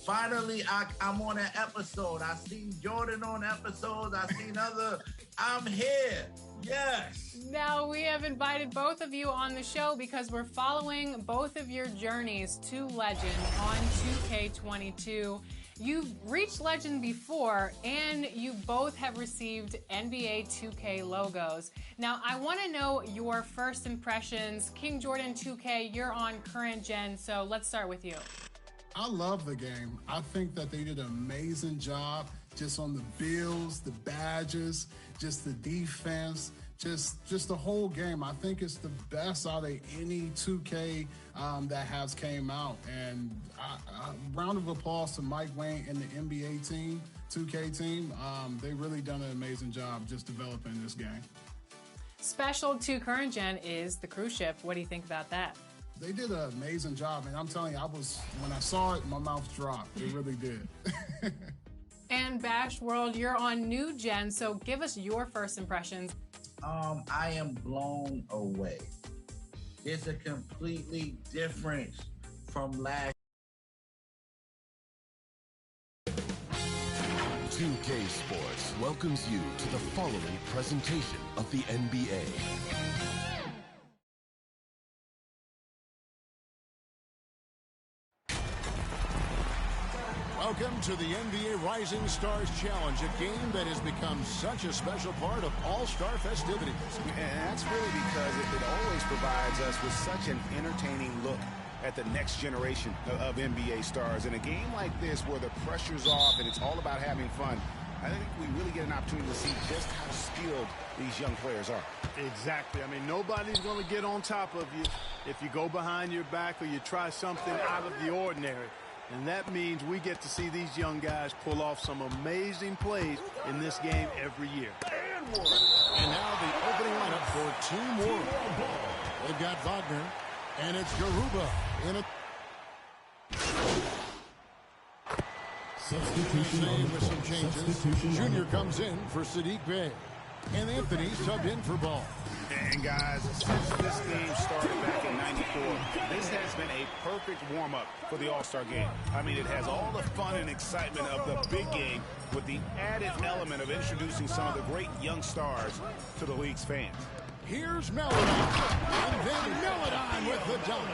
Finally, I'm on an episode. I seen Jordan on episodes. I seen other. I'm here. Yes. Now, we have invited both of you on the show because we're following both of your journeys to legend on 2K22. You've reached legend before, and you both have received NBA2k logos. Now, I want to know your first impressions. King Jordan 2K, you're on current gen, so let's start with you. I love the game. I think that they did an amazing job just on the builds, the badges, just the defense, just the whole game. I think it's the best out of any 2K that has came out. And round of applause to Mike Wayne and the NBA team, 2K team. They really done an amazing job just developing this game. Special to current gen is the cruise ship. What do you think about that? They did an amazing job, and I'm telling you, when I saw it, my mouth dropped. It really did. And Bash World, you're on new gen, so give us your first impressions. I am blown away. It's a completely difference from last. 2K Sports welcomes you to the following presentation of the NBA. Welcome to the NBA Rising Stars Challenge, a game that has become such a special part of All-Star festivities. And that's really because it always provides us with such an entertaining look at the next generation of NBA stars. In a game like this where the pressure's off and it's all about having fun, I think we really get an opportunity to see just how skilled these young players are. Exactly. I mean, nobody's going to get on top of you if you go behind your back or you try something out of the ordinary. And that means we get to see these young guys pull off some amazing plays in this game every year. And now the opening lineup for Team World. They've got Wagner, and it's Garuba in a... Substitution with some changes. Junior comes in for Sadiq Bey. And Anthony's subbed in for Ball. And guys, since this game started back in '94, this has been a perfect warm-up for the All-Star game. I mean, it has all the fun and excitement of the big game with the added element of introducing some of the great young stars to the league's fans. Here's Melodon, and then Melodon with the dunk.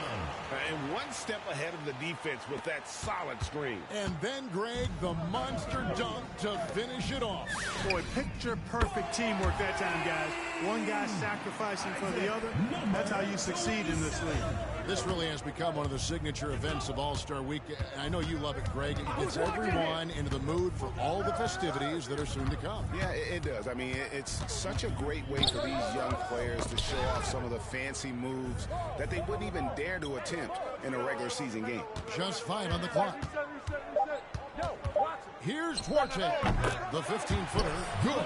And one step ahead of the defense with that solid screen. And then Greg, the monster dunk to finish it off. Boy, picture-perfect teamwork that time, guys. One guy sacrificing for the other. That's how you succeed in this league. This really has become one of the signature events of All-Star Week. I know you love it, Greg. It gets everyone into the mood for all the festivities that are soon to come. Yeah, it does. I mean, it's such a great way for these young players to show off some of the fancy moves that they wouldn't even dare to attempt in a regular season game. Just 5 on the clock. Here's Duarte, the 15-footer. Good.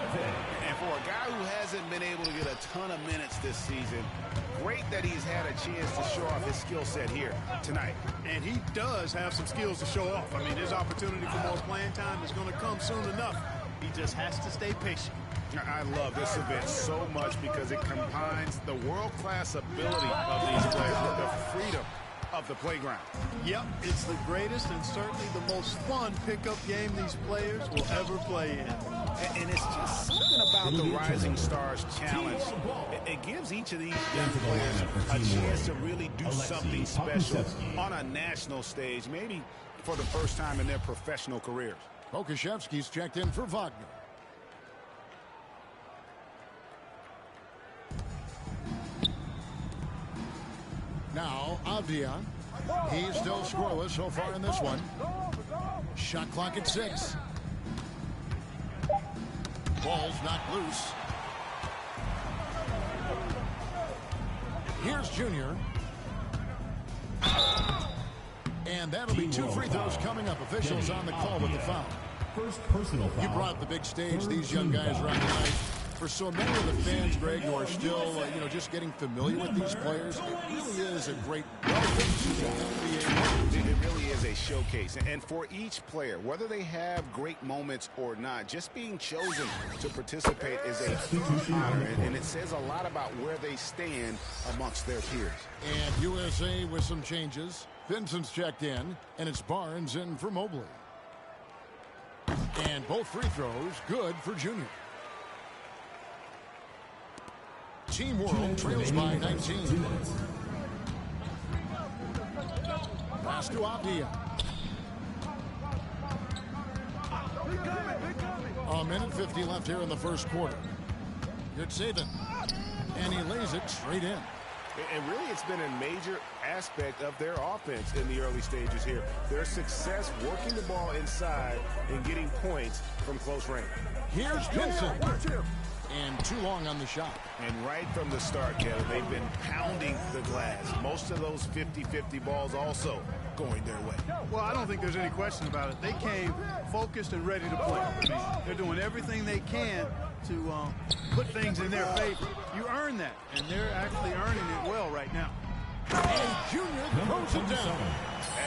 And for a guy who hasn't been able to get a ton of minutes this season, great that he's had a chance to show off his skill set here tonight. And he does have some skills to show off. I mean, his opportunity for more playing time is going to come soon enough. He just has to stay patient. I love this event so much because it combines the world-class ability of these players with the freedom of the playground. Yep, it's the greatest and certainly the most fun pickup game these players will ever play in. And it's just something about the Rising Stars Challenge. It gives each of these young players a chance to really do something special on a national stage, maybe for the first time in their professional careers. Pokashevsky's checked in for Wagner. Now, Avdia. He's still scoreless so far in this one. Shot clock at 6. Ball's knocked loose. Here's Junior. And that'll be 2 free throws coming up. Officials on the call with the foul. First personal foul. You brought up the big stage. These young guys are on tonight. For so many of the fans, Greg, who are still, just getting familiar with these players, it really is a great welcome to the NBA. It really is a showcase. And for each player, whether they have great moments or not, just being chosen to participate is a huge honor. And it says a lot about where they stand amongst their peers. And USA with some changes. Vincent's checked in, and it's Barnes in for Mobley. And both free throws good for Junior. Team World trails by 19. Pass to Abdia. A minute 50 left here in the first quarter. Good saving. And he lays it straight in. And really, it's been a major aspect of their offense in the early stages here. Their success working the ball inside and getting points from close range. Here's Vincent. And too long on the shot. And right from the start, Kevin, they've been pounding the glass. Most of those 50-50 balls also going their way. Well, I don't think there's any question about it. They came focused and ready to play. I mean, they're doing everything they can to put things in their favor. You earn that, and they're actually earning it well right now. And Junior throws it down.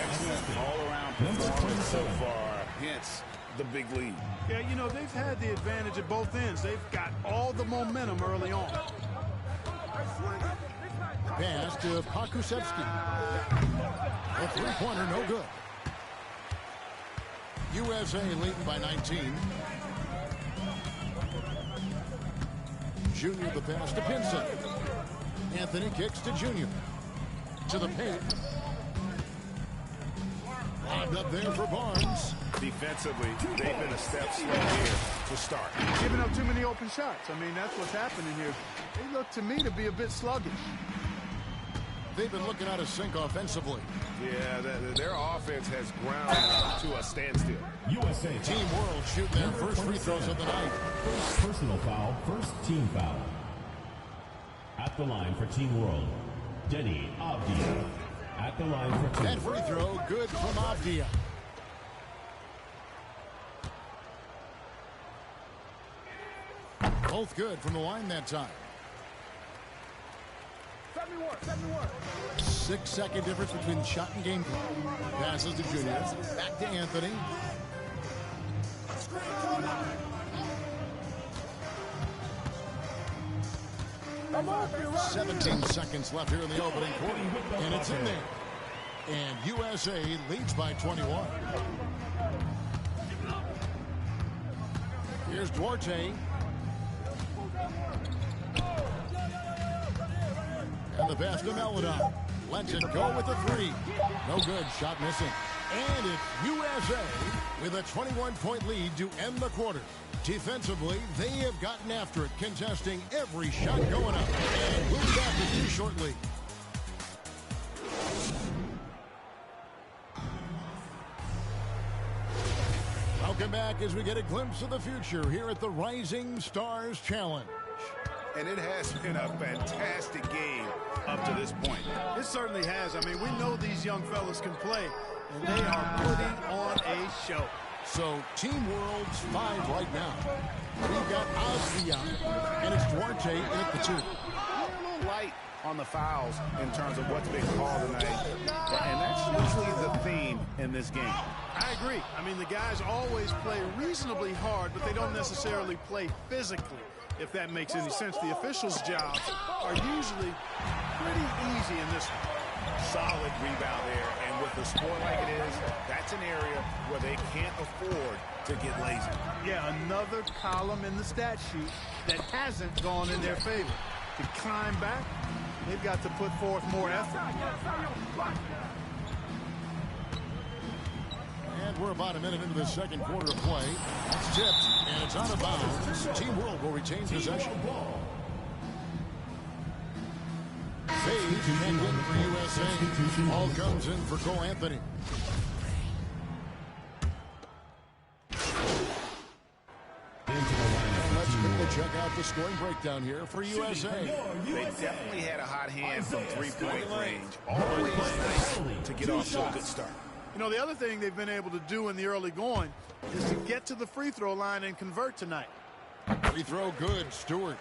Excellent all-around performance so far. Hence the big lead. Yeah, you know, they've had the advantage at both ends. They've got all the momentum early on. Pass to Pakusevsky. A three-pointer, no good. USA leading by 19. Junior the pass to Pinson. Anthony kicks to Junior. To the paint. Lobbed up there for Barnes. Defensively, they've been a step slow here to start. Giving up too many open shots. I mean, that's what's happening here. They look to me to be a bit sluggish. They've been looking out of sync offensively. Yeah, their offense has ground to a standstill. USA Team World shoot their first free throws of the night. First personal foul, first team foul. At the line for Team World, Denny Avdia. At the line for Team That free throw good from Avdia. Both good from the line that time. 6-second difference between shot and game clock. Passes to Junior. Back to Anthony. Come 17 seconds left here in the opening quarter. And it's in there. And USA leads by 21. Here's Duarte. And the pass to Meladon. Lets it go with the three. No good. Shot missing. And it's USA with a 21-point lead to end the quarter. Defensively, they have gotten after it, contesting every shot going up. And we'll be back with you shortly. Welcome back as we get a glimpse of the future here at the Rising Stars Challenge. And it has been a fantastic game up to this point. It certainly has. I mean, we know these young fellas can play, and they are putting on a show. So, Team World's 5 right now. We've got Avdia, and it's Duarte in at the 2. We're a little light on the fouls in terms of what's been called tonight. And that's usually the theme in this game. I agree. I mean, the guys always play reasonably hard, but they don't necessarily play physically, if that makes any sense. The officials' jobs are usually pretty easy in this one. Solid rebound there, and with the score like it is, that's an area where they can't afford to get lazy. Yeah, another column in the stat sheet that hasn't gone in their favor. To climb back, they've got to put forth more effort. And we're about a minute into the second quarter of play. It's tipped, and it's out of bounds. Team World will retain possession. Phase checked in for USA. Ball comes in for Cole Anthony. And let's quickly check out the scoring breakdown here for USA. They definitely had a hot hand from three-point range. Always nice to get off to a good start. You know, the other thing they've been able to do in the early going is to get to the free throw line and convert tonight. Free throw good, Stewart.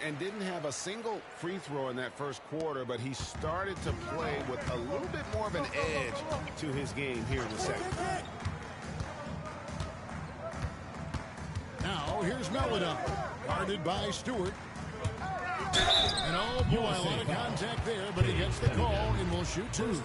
And didn't have a single free throw in that first quarter, but he started to play with a little bit more of an edge to his game here in the second. Now, here's Meladon, guarded by Stewart. And oh boy, a lot of contact there, but he gets the call and will shoot two.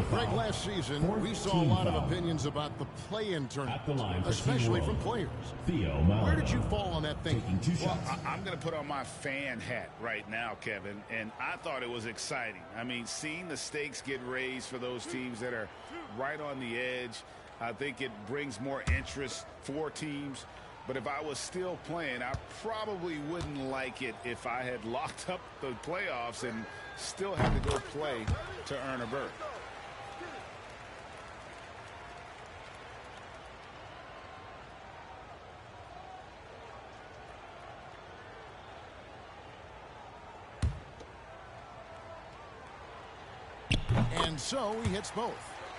Greg, last season, we saw a lot of opinions about the play-in tournament, especially from players. Where did you fall on that thinking? Well, I'm going to put on my fan hat right now, Kevin, and I thought it was exciting. I mean, seeing the stakes get raised for those teams that are right on the edge, I think it brings more interest for teams. But if I was still playing, I probably wouldn't like it if I had locked up the playoffs and still had to go play to earn a berth. And so he hits both.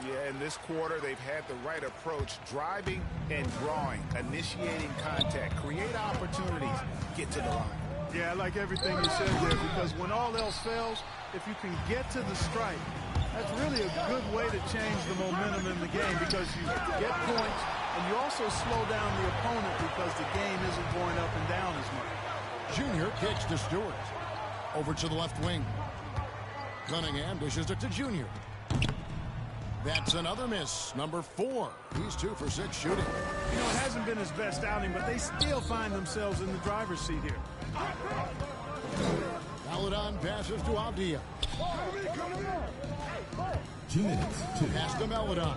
Yeah, in this quarter, they've had the right approach, driving and drawing, initiating contact, create opportunities, get to the line. Yeah, I like everything you said there, because when all else fails, if you can get to the stripe, that's really a good way to change the momentum in the game, because you get points and you also slow down the opponent because the game isn't going up and down as much. Junior kicks to Stewart. Over to the left wing. Cunningham dishes it to Junior. That's another miss. Number 4. He's 2 for 6 shooting. You know, it hasn't been his best outing, but they still find themselves in the driver's seat here. Paladon passes to Avdia. 2 minutes. Pass to Meladon.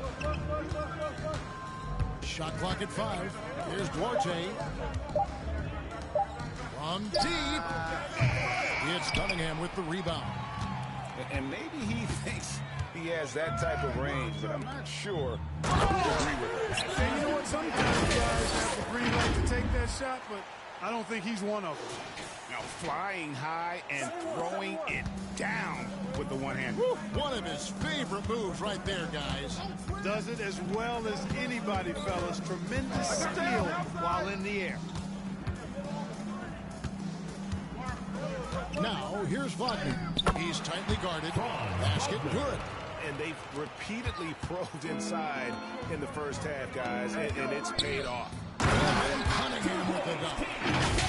Shot clock at 5. Here's Duarte. From deep. It's Cunningham with the rebound. And maybe he thinks he has that type of range, but I'm not sure I would agree with it. And you know what? Sometimes guys have the green light to take that shot, but I don't think he's one of them. Now flying high and throwing it down with the one hand. One of his favorite moves right there, guys. Does it as well as anybody, fellas. Tremendous skill while in the air. Now, here's Wagner. He's tightly guarded. Basket good. And they've repeatedly probed inside in the first half, guys, and it's paid off. And Cunningham with the dunk.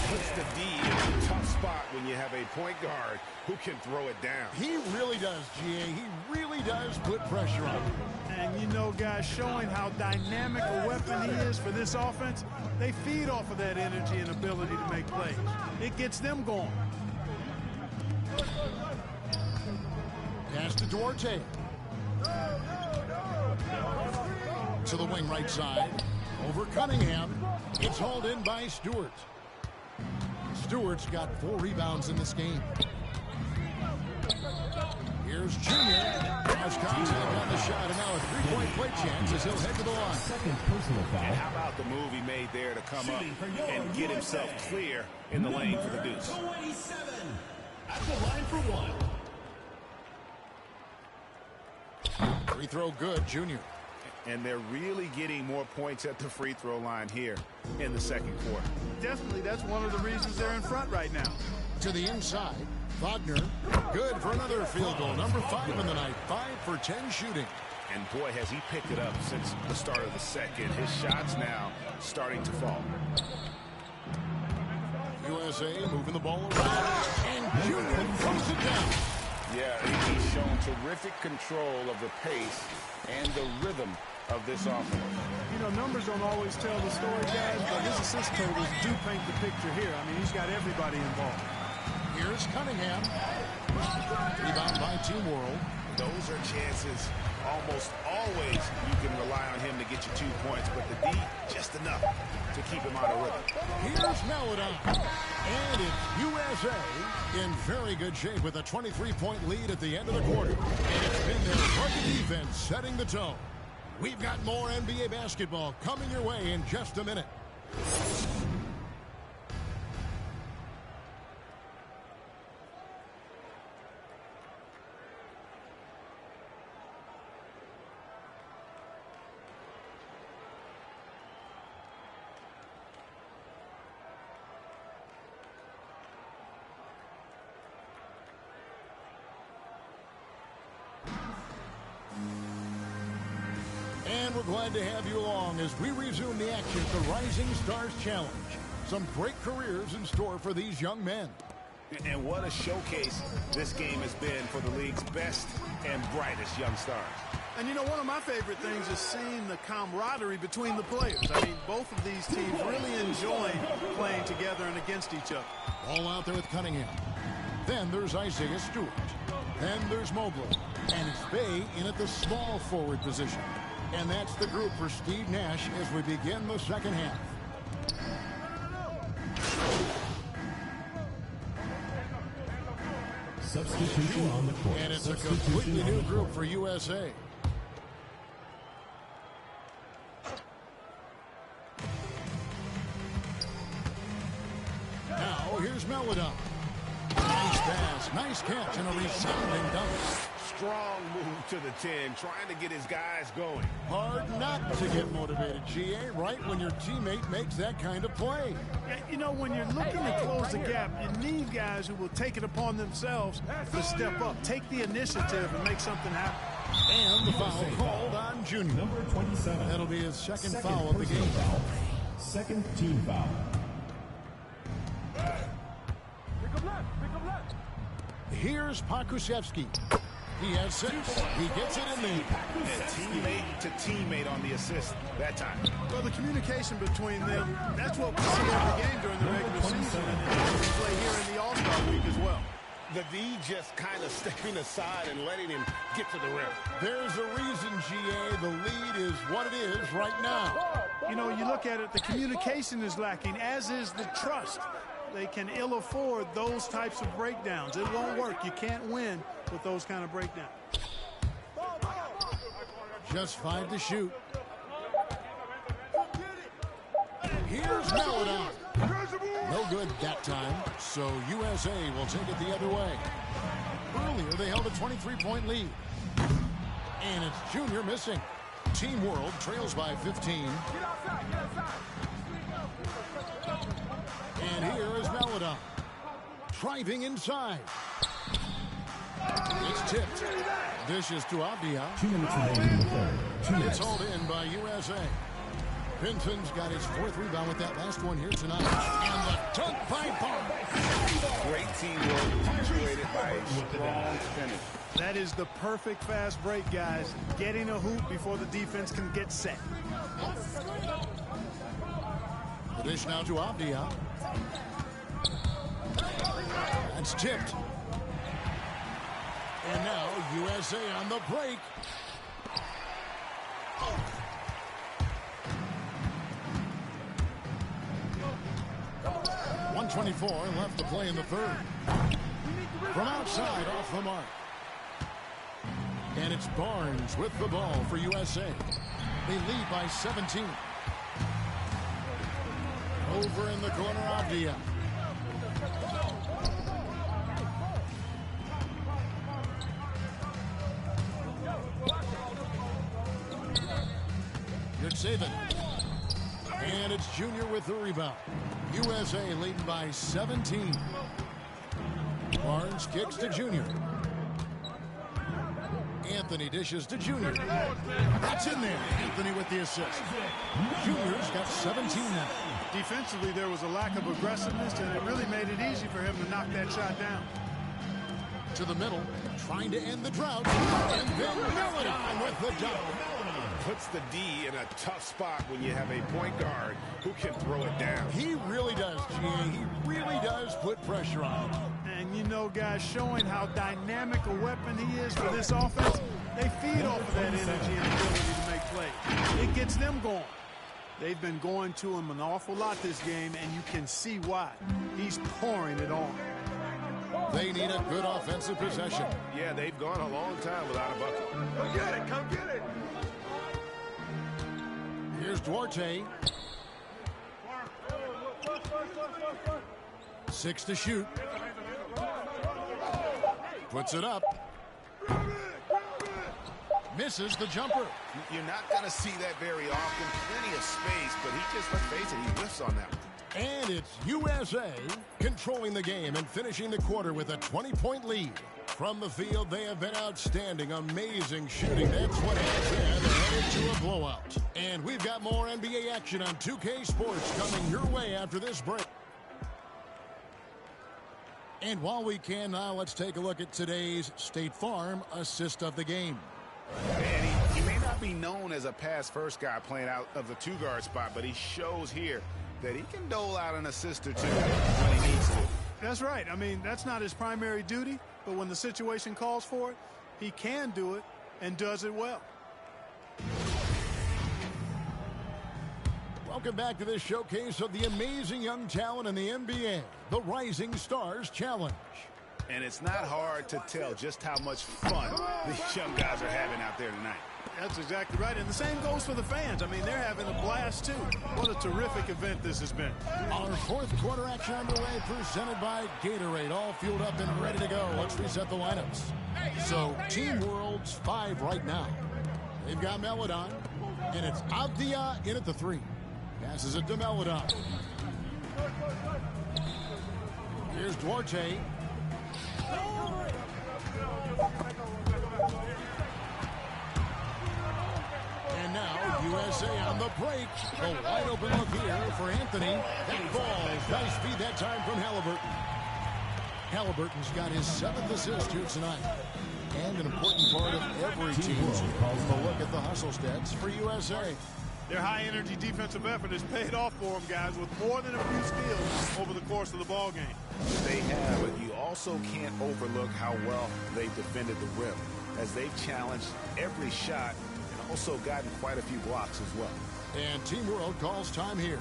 Puts the D in a tough spot when you have a point guard who can throw it down. He really does, GA. He really does put pressure on him. And you know, guys, showing how dynamic a weapon he is for this offense, they feed off of that energy and ability to make plays. It gets them going. Pass to Duarte. To the wing right side. Over Cunningham. It's hauled in by Stewart. Stewart's got 4 rebounds in this game. Here's Junior. Cross contact on the shot, and now a 3-point play chance as he'll head to the line. Second personal foul. And how about the move he made there to come up and get himself clear in the lane for the deuce? 27 at the line for 1. Free throw good, Junior. And they're really getting more points at the free throw line here in the second quarter. Definitely, that's one of the reasons they're in front right now. To the inside, Wagner. Good for another field goal. Number 5 in the night. 5 for 10 shooting. And boy, has he picked it up since the start of the second. His shots now starting to fall. USA moving the ball around. And Junior throws it down. Yeah, he's shown terrific control of the pace and the rhythm of this offense. You know, numbers don't always tell the story, guys, but his assist totals do paint the picture here. I mean, he's got everybody involved. Here's Cunningham. Rebound by Team World. Those are chances almost always you can rely on him to get you 2 points, but the D, just enough to keep him out of rhythm. Here's Meladon. And it's USA in very good shape with a 23-point lead at the end of the quarter. And it's been their rugged defense setting the tone. We've got more NBA basketball coming your way in just a minute. And we're glad to have you along as we resume the action at the Rising Stars Challenge. Some great careers in store for these young men. And what a showcase this game has been for the league's best and brightest young stars. And, you know, one of my favorite things is seeing the camaraderie between the players. I mean, both of these teams really enjoying playing together and against each other. Ball out there with Cunningham. Then there's Isaiah Stewart. Then there's Mobley. And it's Bay in at the small forward position. And that's the group for Steve Nash as we begin the second half. Substitution on the court. And it's a completely new group for USA. Now here's Melodon. Nice pass, nice catch, and a resounding dunk. Strong move to the 10, trying to get his guys going. Hard not to get motivated, GA, right when your teammate makes that kind of play. You know, when you're looking to close the gap, you need guys who will take it upon themselves to step up, take the initiative, and make something happen. And the foul called on Junior. Number 27. That'll be his second foul of the game. Foul. Second team foul. Here's Pakusevsky. He has 6. He gets it in there. And teammate to teammate on the assist that time. Well, the communication between them, that's what we see every game during the regular season. And we play here in the All-Star week as well. The D just kind of stepping aside and letting him get to the rim. There's a reason, GA, the lead is what it is right now. You know, you look at it, the communication is lacking, as is the trust. They can ill afford those types of breakdowns. It won't work. You can't win with those kind of breakdowns. Just 5 to shoot. Here's Melodon. No good that time, so USA will take it the other way. Earlier, they held a 23-point lead. And it's Junior missing. Team World trails by 15. And here is Melodon. Driving inside. It's tipped. Dishes to Avdia. 2 minutes remaining in the third. 2 minutes. It's hauled in by USA. Pinson's got his 4th rebound with that last one here tonight. And the dunk by Barnes. Great teamwork punctuated by a strong finish. That is the perfect fast break, guys. Getting a hoop before the defense can get set. The dish now to Avdia. That's tipped. And now USA on the break. 1:24 left to play in the third. From outside, off the mark. And it's Barnes with the ball for USA. They lead by 17. Over in the corner, Avdia. Good saving. And it's Junior with the rebound. USA leading by 17. Barnes kicks to Junior. Anthony dishes to Junior. That's in there. Anthony with the assist. Junior's got 17 now. Defensively, there was a lack of aggressiveness, and it really made it easy for him to knock that shot down. To the middle, trying to end the drought. And then Melodon with the double. Puts the D in a tough spot when you have a point guard who can throw it down. He really does, GA. He really does put pressure on him. And you know, guys, showing how dynamic a weapon he is for this offense, they feed off of that energy and ability to make plays. It gets them going. They've been going to him an awful lot this game, and you can see why. He's pouring it on. They need a good offensive possession. Yeah, they've gone a long time without a bucket. Come get it, come get it. Here's Duarte. 6 to shoot. Puts it up. Misses the jumper. You're not going to see that very often. Plenty of space, but he just, let's face it, he whiffs on that one. And it's USA controlling the game and finishing the quarter with a 20-point lead. From the field, they have been outstanding, amazing shooting. That's what has been headed to a blowout. And we've got more NBA action on 2K Sports coming your way after this break. And while we can now, let's take a look at today's State Farm assist of the game. And he may not be known as a pass-first guy playing out of the two-guard spot, but he shows here that he can dole out an assist or two when he needs to. That's right. I mean, that's not his primary duty, but when the situation calls for it, he can do it and does it well. Welcome back to this showcase of the amazing young talent in the NBA, the Rising Stars Challenge. And it's not hard to tell just how much fun these young guys are having out there tonight. That's exactly right. And the same goes for the fans. I mean, they're having a blast, too. What a terrific event this has been. Our fourth quarter action underway, presented by Gatorade. All fueled up and ready to go. Let's reset the lineups. So, Team World's 5 right now. They've got Melodon, and it's Avdia in at the 3. Passes it to Melodon. Here's Duarte. And now USA on the break. A wide open look here for Anthony. That ball, nice feed that time from Halliburton. Halliburton's got his 7th assist here tonight. And an important part of every team's look at the hustle stats for USA. Their high-energy defensive effort has paid off for them, guys, with more than a few steals over the course of the ball game. They have, but you also can't overlook how well they've defended the rim, as they've challenged every shot and also gotten quite a few blocks as well. And Team World calls time here.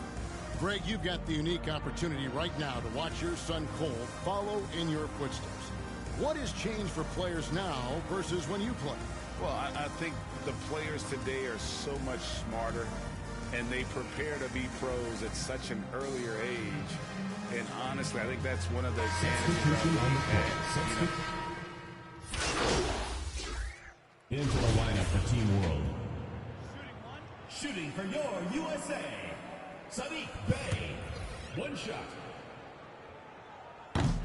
Greg, you've got the unique opportunity right now to watch your son Cole follow in your footsteps. What has changed for players now versus when you played? Well, I think the players today are so much smarter, and they prepare to be pros at such an earlier age. And honestly, I think that's one of the advantages. Into the lineup for Team World. Shooting for your USA, Sadiq Bey. One shot.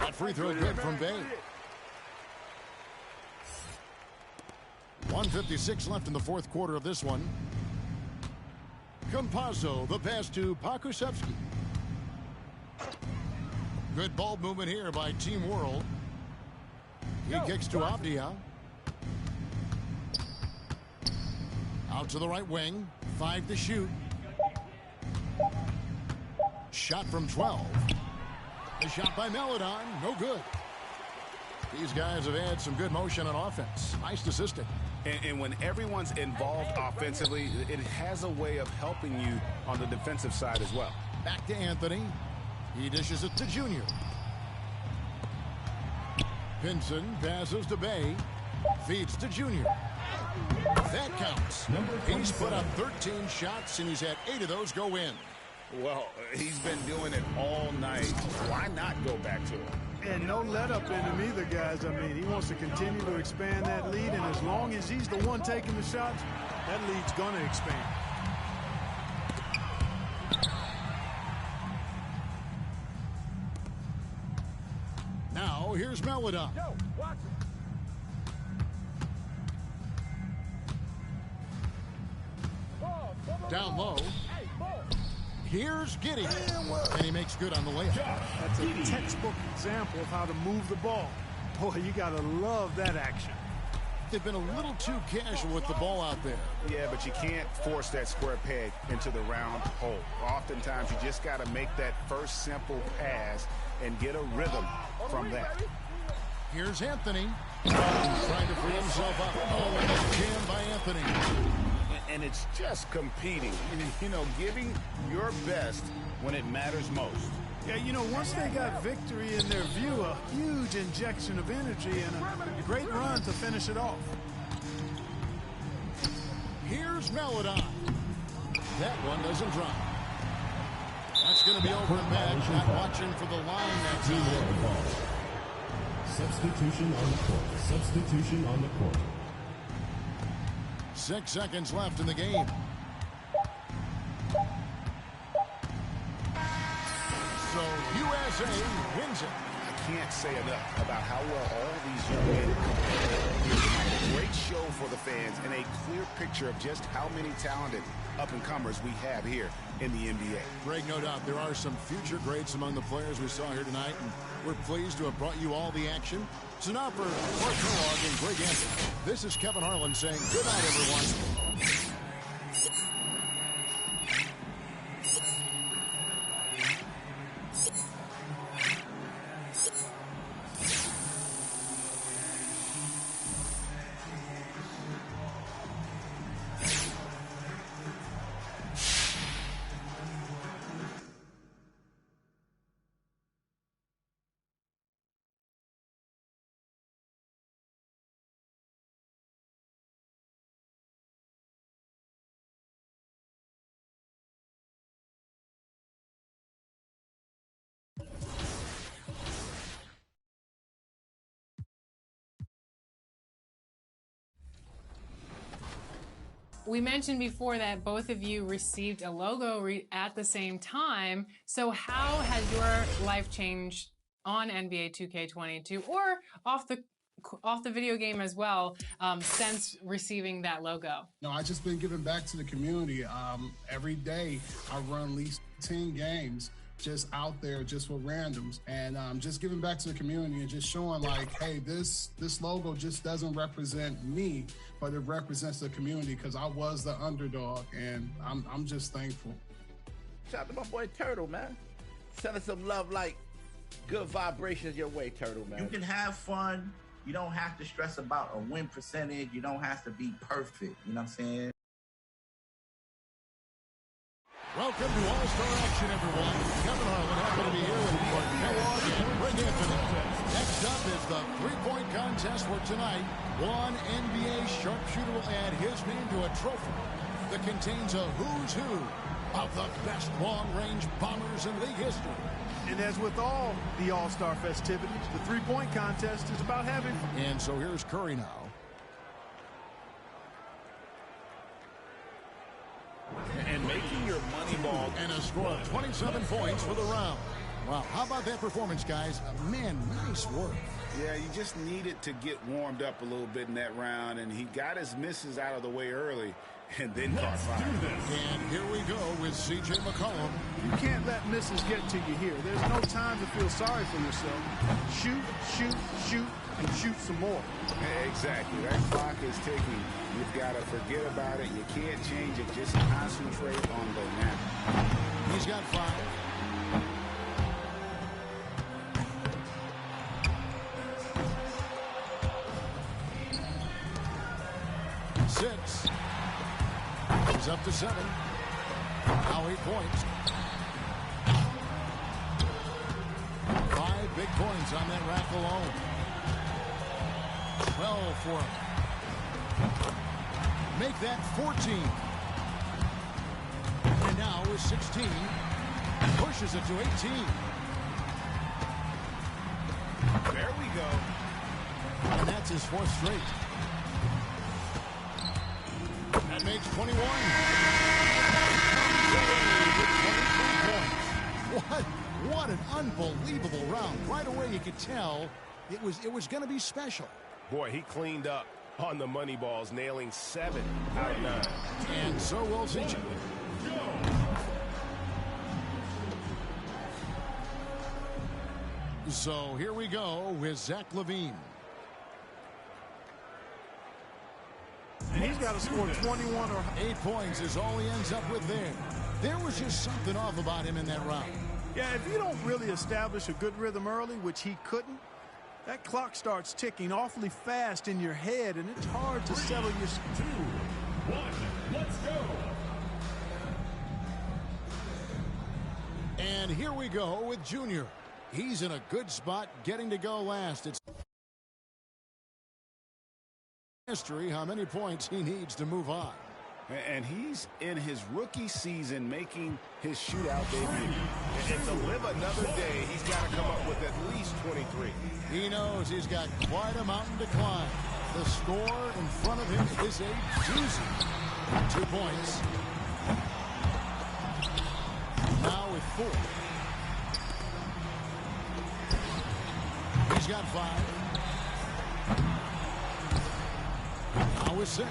That free throw good from Bey. 1:56 left in the fourth quarter of this one. Campazzo, the pass to Pakusevsky. Good ball movement here by Team World. He kicks to Avdia. Out to the right wing. 5 to shoot. Shot from 12. The shot by Melodon. No good. These guys have had some good motion on offense. Nice assistant. And when everyone's involved offensively, it has a way of helping you on the defensive side as well. Back to Anthony. He dishes it to Junior. Pinson passes to Bey. Feeds to Junior. That counts. He's put up 13 shots, and he's had 8 of those go in. Well, he's been doing it all night. Why not go back to it? And no let up in him either, guys. I mean, he wants to continue to expand that lead, and as long as he's the one taking the shots, that lead's going to expand. Now, here's Melodon. Down low. Here's Giddey. And he makes good on the layup. That's a textbook example of how to move the ball. Boy, you got to love that action. They've been a little too casual with the ball out there. Yeah, but you can't force that square peg into the round hole. Oftentimes, you just got to make that first simple pass and get a rhythm from that. Here's Anthony. Trying to free himself up. Oh, and that's jammed by Anthony. And it's just competing, you know, giving your best when it matters most. Yeah, you know, once they got victory in their view, a huge injection of energy and a great run to finish it off. Here's Melodon. That one doesn't drop. That's going to be over and back. Not watching for the line that time. Substitution on the court. Substitution on the court. 6 seconds left in the game. So USA wins it. I can't say enough about how well all these young men compete. A great show for the fans and a clear picture of just how many talented up-and-comers we have here in the NBA. Greg, no doubt there are some future greats among the players we saw here tonight, and we're pleased to have brought you all the action. So now for Mark Kellogg and Greg Anthony, this is Kevin Harlan saying good night, everyone. We mentioned before that both of you received a logo at the same time. So how has your life changed on NBA 2K22 or off the video game as well since receiving that logo? No, I just been giving back to the community. Every day I run at least 10 games just out there just with randoms, and just giving back to the community and just showing like, hey, this logo just doesn't represent me, but it represents the community because I was the underdog, and I'm just thankful. Shout out to my boy Turtle, man. Send us some love, like good vibrations your way, Turtle, man. You can have fun. You don't have to stress about a win percentage. You don't have to be perfect. You know what I'm saying? Welcome to All-Star Action, everyone. Kevin Harlan, happy to be here with Mark Kellogg and Greg Anthony. Next up is the three-point contest where tonight, one NBA sharpshooter will add his name to a trophy that contains a who's who of the best long-range bombers in league history. And as with all the All-Star festivities, the three-point contest is about having fun. And so here's Curry now. And making your money ball. And a score of 27 points for the round. Wow, how about that performance, guys? Man, nice work. Yeah, you just needed to get warmed up a little bit in that round, and he got his misses out of the way early and then caught fire. And here we go with C.J. McCollum. You can't let misses get to you here. There's no time to feel sorry for yourself. Shoot, shoot, shoot, and shoot some more. Exactly. That clock is ticking. You've got to forget about it. You can't change it. Just concentrate on the now. He's got 5. Six. He's up to 7. Now 8 points. 5 big points on that rack alone. 12 for him. Make that 14. And now with 16. Pushes it to 18. There we go. And that's his 4th straight. That makes 21. What an unbelievable round. Right away you could tell it was going to be special. Boy, he cleaned up on the money balls, nailing 7 out of 9. And so will CJ. So here we go with Zach LaVine. And he's got to score 21 or 8 points is all he ends up with there. There was just something off about him in that round. Yeah, if you don't really establish a good rhythm early, which he couldn't, that clock starts ticking awfully fast in your head, and it's hard to settle your... 2, 1, let's go. And here we go with Junior. He's in a good spot getting to go last. It's history how many points he needs to move on. And he's in his rookie season making his shootout debut. And to live another day, he's got to come up with at least 23. He knows he's got quite a mountain to climb. The score in front of him is a doozy. 2 points. Now with 4. He's got 5. Now with 6.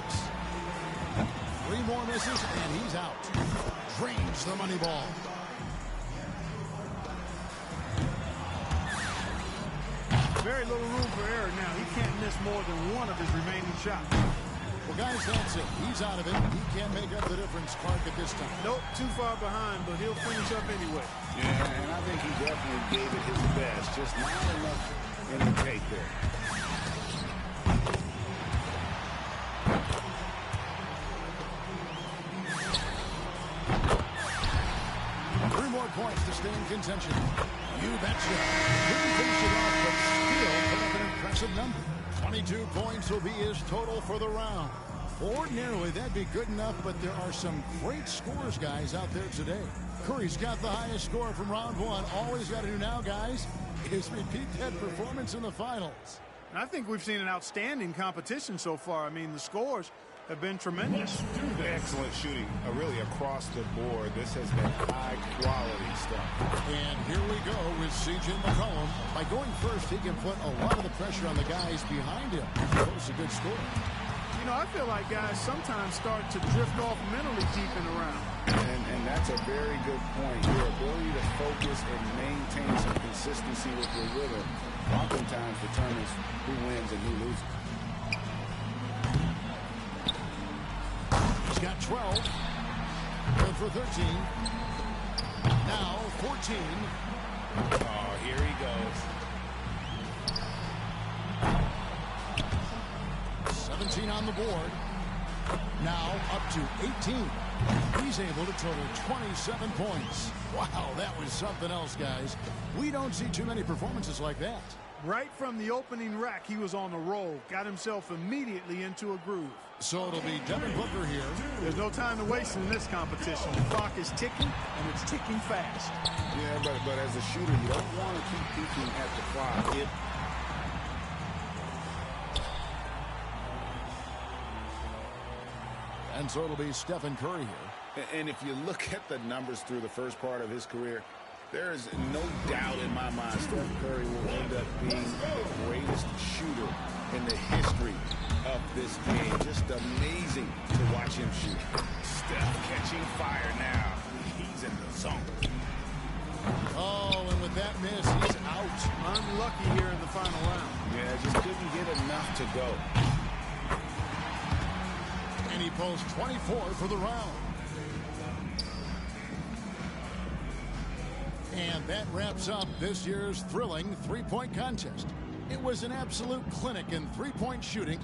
3 more misses, and he's out. Drains the money ball. Very little room for error now. He can't miss more than one of his remaining shots. Well, guys, that's it. He's out of it. He can't make up the difference, Clark, at this time. Nope, too far behind, but he'll finish up anyway. Yeah, and I think he definitely gave it his best. Just not enough in the take there. 3 more points to stay in contention. You betcha. Couldn't finish it off, but still put up an impressive number. 22 points will be his total for the round. Ordinarily, that'd be good enough, but there are some great scores, guys, out there today. Curry's got the highest score from round 1. All he's got to do now, guys, is repeat that performance in the finals. And I think we've seen an outstanding competition so far. I mean, the scores have been tremendous. Excellent shooting, really across the board. This has been high-quality stuff. And here we go with C.J. McCollum. By going first, he can put a lot of the pressure on the guys behind him. That was a good score. You know, I feel like guys sometimes start to drift off mentally deep in the round. And that's a very good point. Your ability to focus and maintain some consistency with your rhythm oftentimes determines who wins and who loses. He's got 12. Good for 13. Now 14. Oh, here he goes. 17 on the board. Now up to 18. He's able to total 27 points. Wow, that was something else, guys. We don't see too many performances like that. Right from the opening rack, he was on a roll. Got himself immediately into a groove. So it'll be Devin Booker here. There's no time to waste in this competition. The clock is ticking, and it's ticking fast. Yeah, but as a shooter, you don't want to keep peeking at the clock. And so it'll be Stephen Curry here. And if you look at the numbers through the first part of his career, there is no doubt in my mind Steph Curry will end up being the greatest shooter in the history of this game. Just amazing to watch him shoot. Steph catching fire now. He's in the zone. Oh, and with that miss, he's out. Unlucky here in the final round. Yeah, just couldn't get enough to go. And he posts 24 for the round. And that wraps up this year's thrilling three-point contest. It was an absolute clinic in three-point shooting.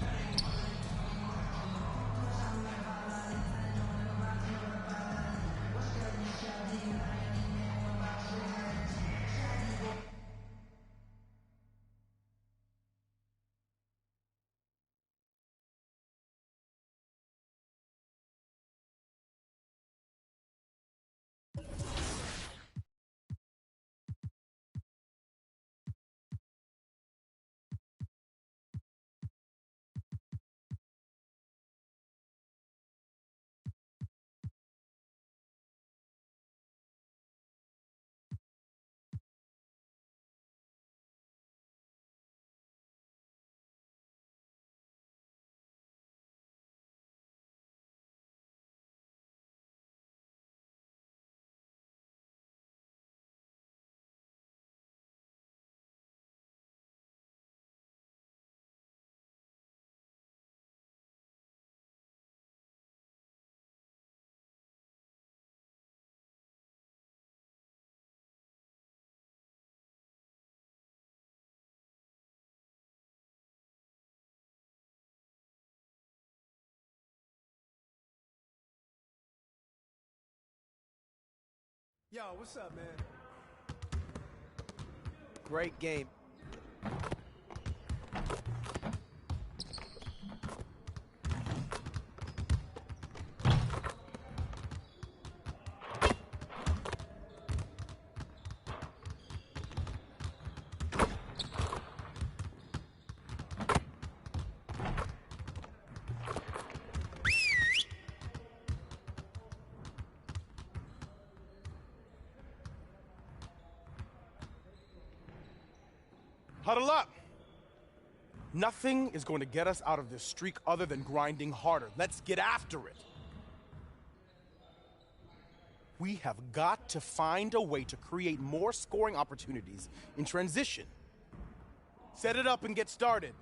Yo, what's up, man? Great game. Huddle up. Nothing is going to get us out of this streak other than grinding harder. Let's get after it. We have got to find a way to create more scoring opportunities in transition. Set it up and get started.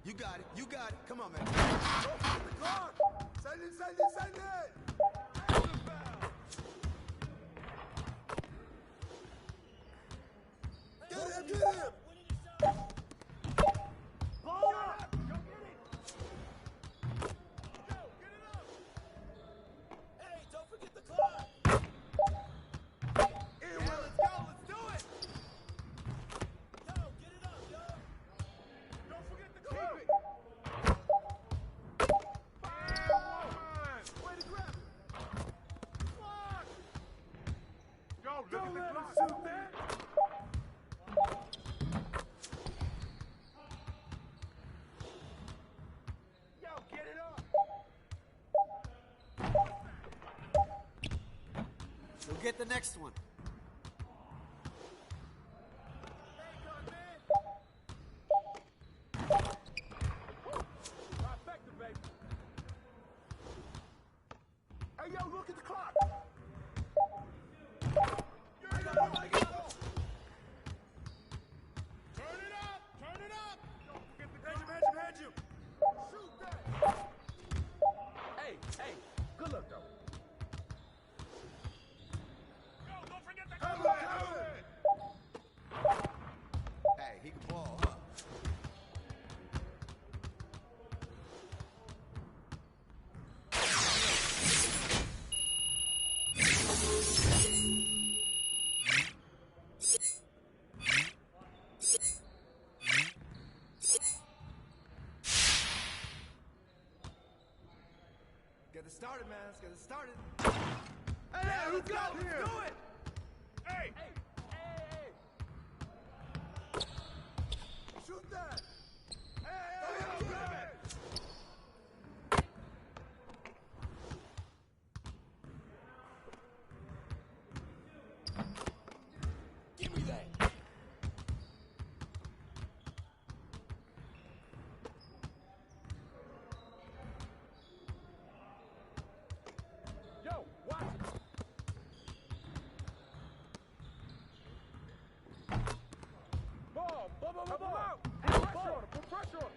You got it. You got it. Come on, man. Go for the clock. Send it, send it, send it. Get him, get him. Ball up. Go get it. Go, get it up. Hey, don't forget the clock. Yeah, let's go. Let's do it. Yo, get it up, yo. Don't forget the clock. Keep it. Way to grab it. Clock. Go, look at the clock. Don't let him shoot that. Yo, get it up. We'll get the next one. Trifecta, baby. Hey, yo, look at the clock. Turn it up. Turn it up. Don't forget the clock. Hedge him. Shoot that. Hey, good luck, though. Yo, don't forget the clock. Hey, he can ball, huh? Get it started, man. Let's get it started. Hey, yeah, let's go. Let's do it. Hey. Shoot that. Hey, grab it. Give me that. Yo, watch it. Ball. Put pressure on him.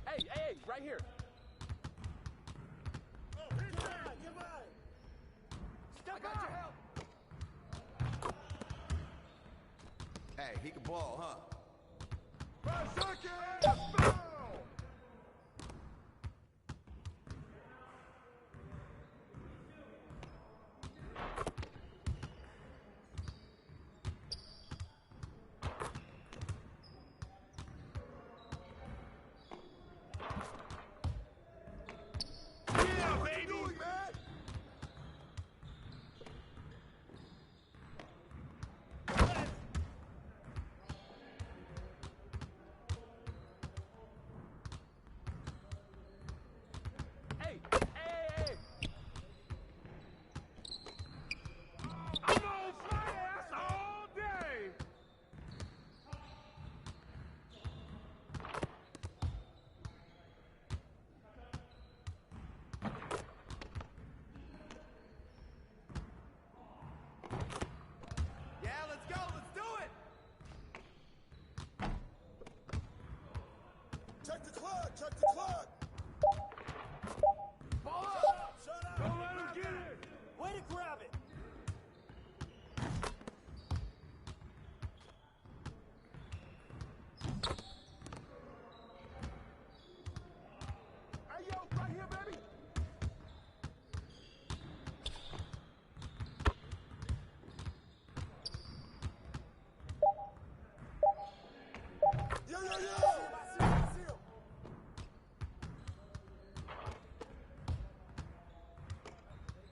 Hey, right here. Oh, hit that. Get by. Step out. Help. Hey, he can ball, huh? 5 seconds. Foul. Yeah, what baby. You doing, man? Hey. I'm on fire all day. Yeah, let's go. Let's do it. Check the clock. Ball up. Shut up. Don't let him get it. Way to grab it. Hey, yo, right here, baby. Yo.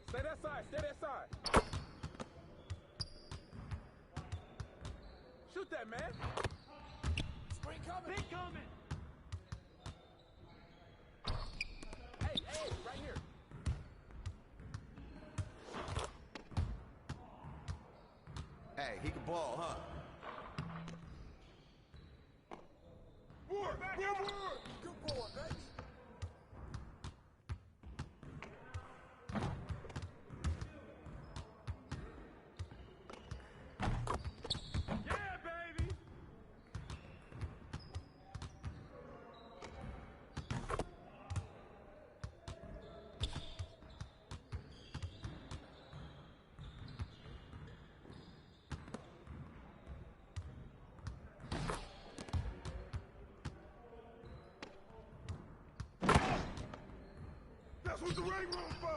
Stay that side. Shoot that, man. Spring coming. Big coming. Hey, he can ball, huh? Good boy, baby. Yeah, baby. That's what the ring room for.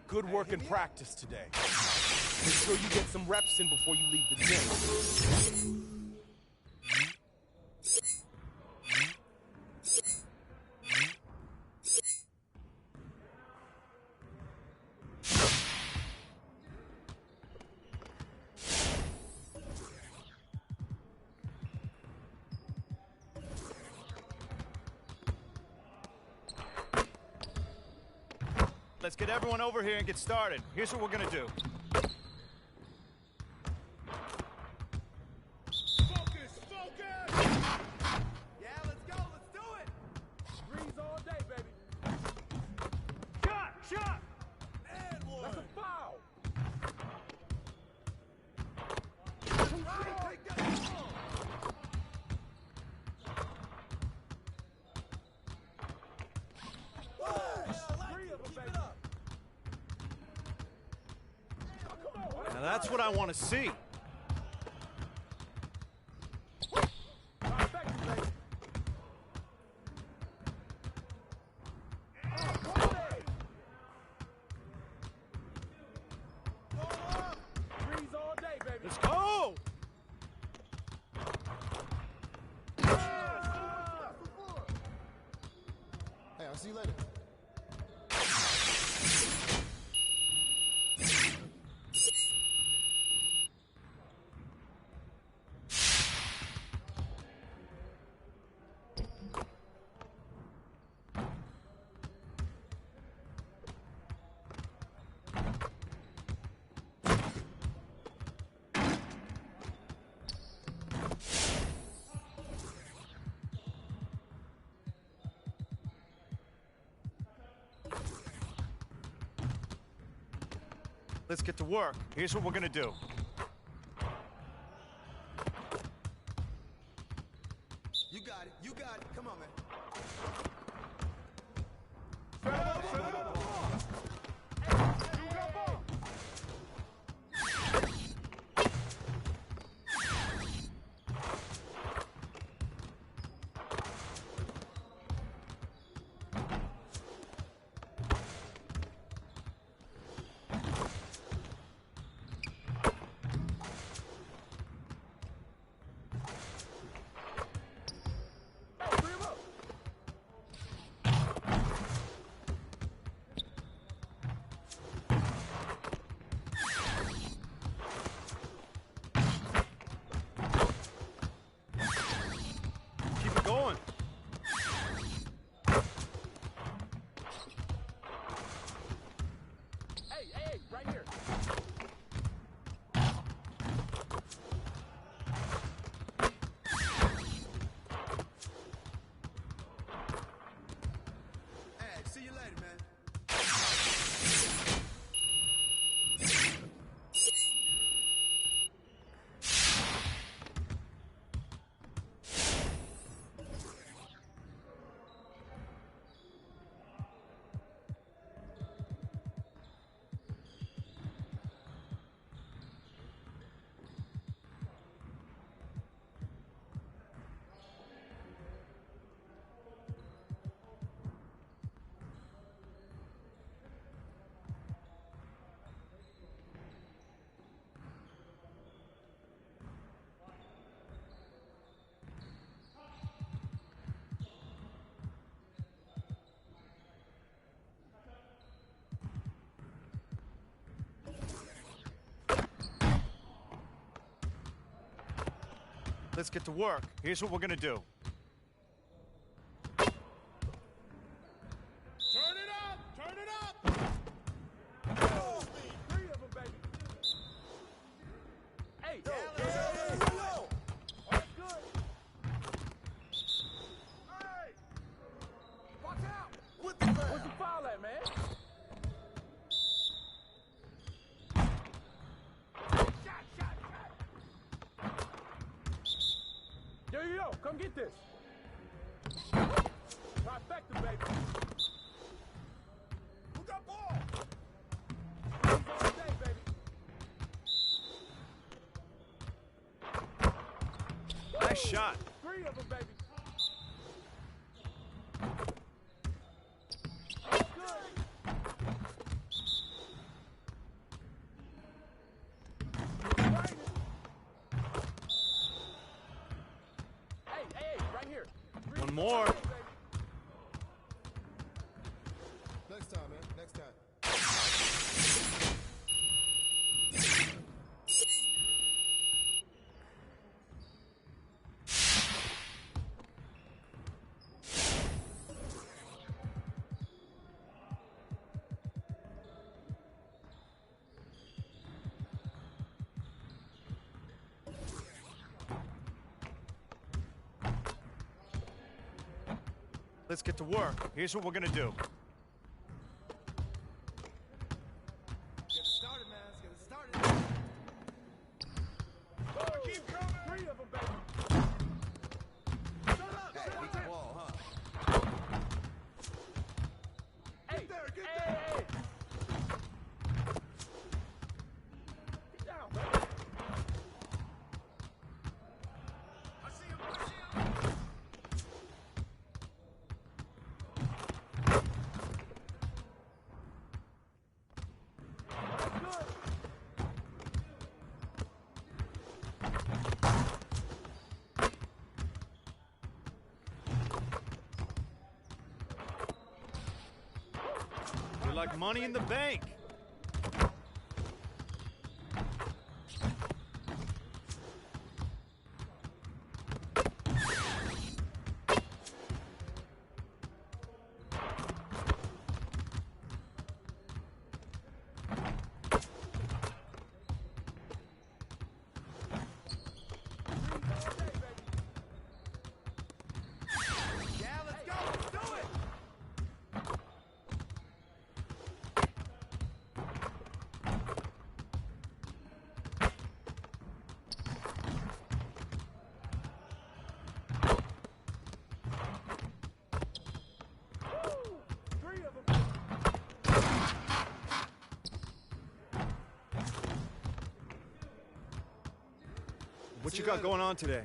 Good work in practice today. Make sure you get some reps in before you leave the gym. Let's get everyone over here and get started. Here's what we're gonna do. Focus, focus. Yeah, let's go. Let's do it. Greens all day, baby. Shot. And one. That's a foul. Take that ball. Now that's what I want to see. Let's go! Hey, I'll see you later. Let's get to work. Here's what we're gonna do. You got it. You got it. Come on, man. Keep it going. Hey, right here. Hey, see you later, man. Let's get to work. Here's what we're gonna do. Turn it up! Turn it up! Oh, 3 of them, baby. Hey, yo, that's good. Hey! Watch out! What the foul? Where's the foul at, man? Shot! Yo, come get this. Trifecta, baby. Who got ball? All day, baby. Nice shot. 3 of them, baby. Hey, right here. One more. Next time, man. Next time. Let's get to work. Here's what we're gonna do. Get it started, man. Let's get it started. Oh, keep coming. 3 of them, baby. Shut up. Hey, beat the ball, huh? Hey, get there. Hey. Get down, baby. I see him. You're like money in the bank. Yeah, let's go. Let's do it. Woo! 3 of them. What you got going on today?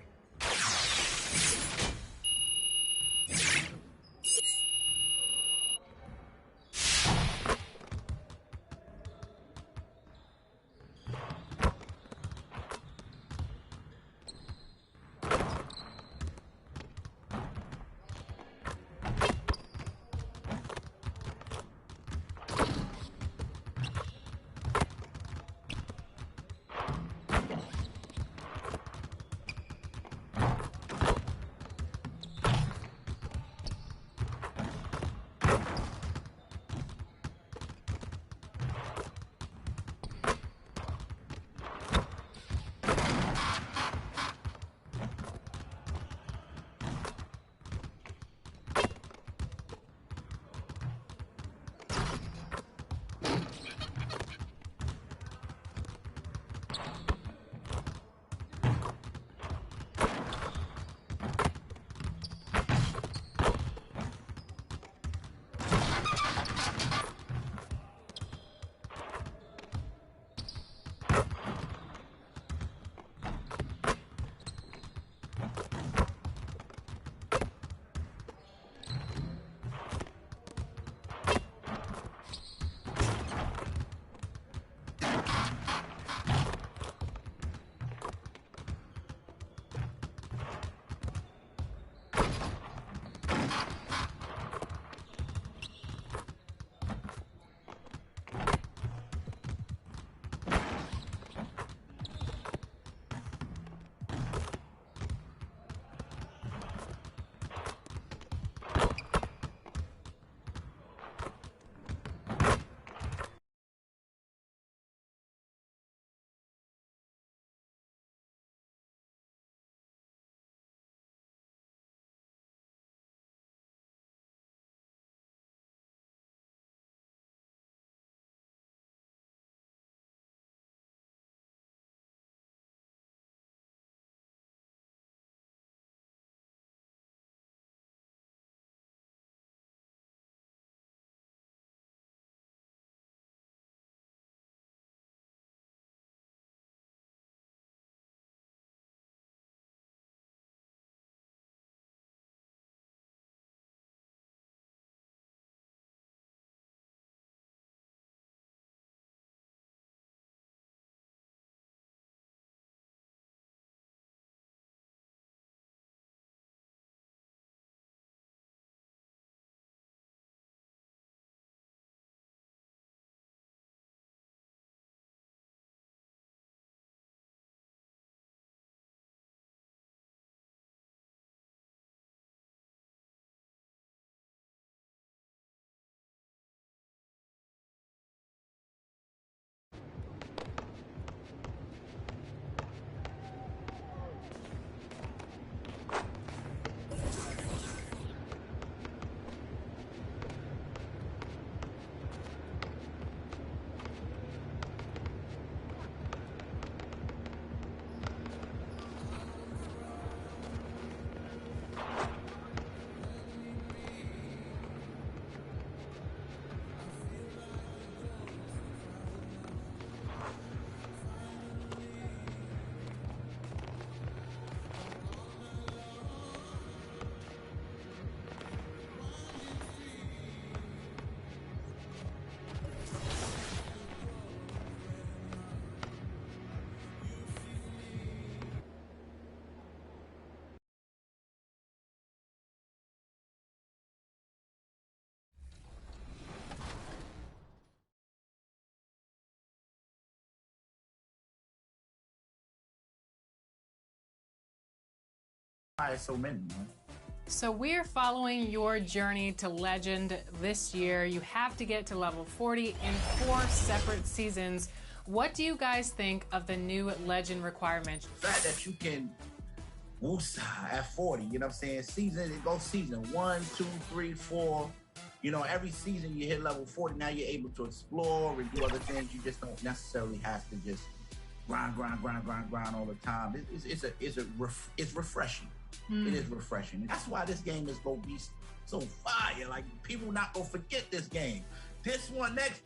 Why so many, man? So we're following your journey to legend this year. You have to get to level 40 in 4 separate seasons. What do you guys think of the new legend requirement? The fact that you can woosah at 40, you know what I'm saying? Season, it goes season 1, 2, 3, 4. You know, every season you hit level 40, now you're able to explore and do other things. You just don't necessarily have to just grind all the time. It's refreshing. It is refreshing. That's why this game is gonna be so fire. Like, people not gonna forget this game. This one next,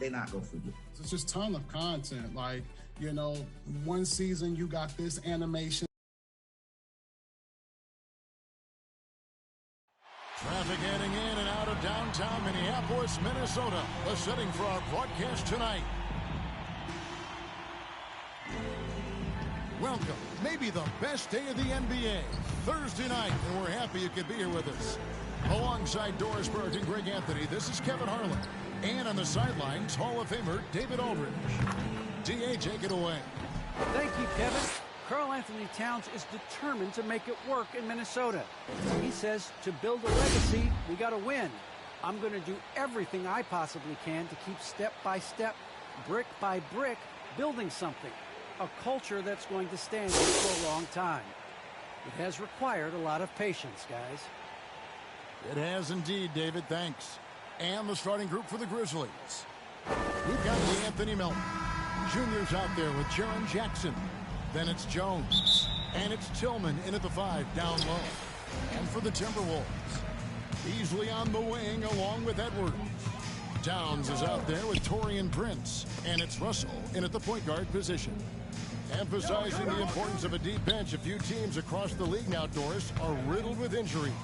they're not gonna forget. It's just a ton of content. Like, you know, one season you got this animation. Traffic heading in and out of downtown Minneapolis, Minnesota. The setting for our broadcast tonight. Welcome, maybe the best day of the NBA, Thursday night, and we're happy you could be here with us. Alongside Doris Burke and Greg Anthony, this is Kevin Harlan. And on the sidelines, Hall of Famer David Aldridge. D.A., take it away. Thank you, Kevin. Karl Anthony Towns is determined to make it work in Minnesota. He says to build a legacy, we got to win. I'm going to do everything I possibly can to keep step by step, brick by brick, building something. A culture that's going to stand here for a long time. It has required a lot of patience, guys. It has indeed, David. Thanks. And the starting group for the Grizzlies. We've got Anthony Melton. Junior's out there with Jaren Jackson. Then it's Jones. And it's Tillman in at the 5 down low. And for the Timberwolves, Beasley on the wing along with Edwards. Towns is out there with Taurean Prince. And it's Russell in at the point guard position. Emphasizing the importance of a deep bench, a few teams across the league now, Doris, are riddled with injuries.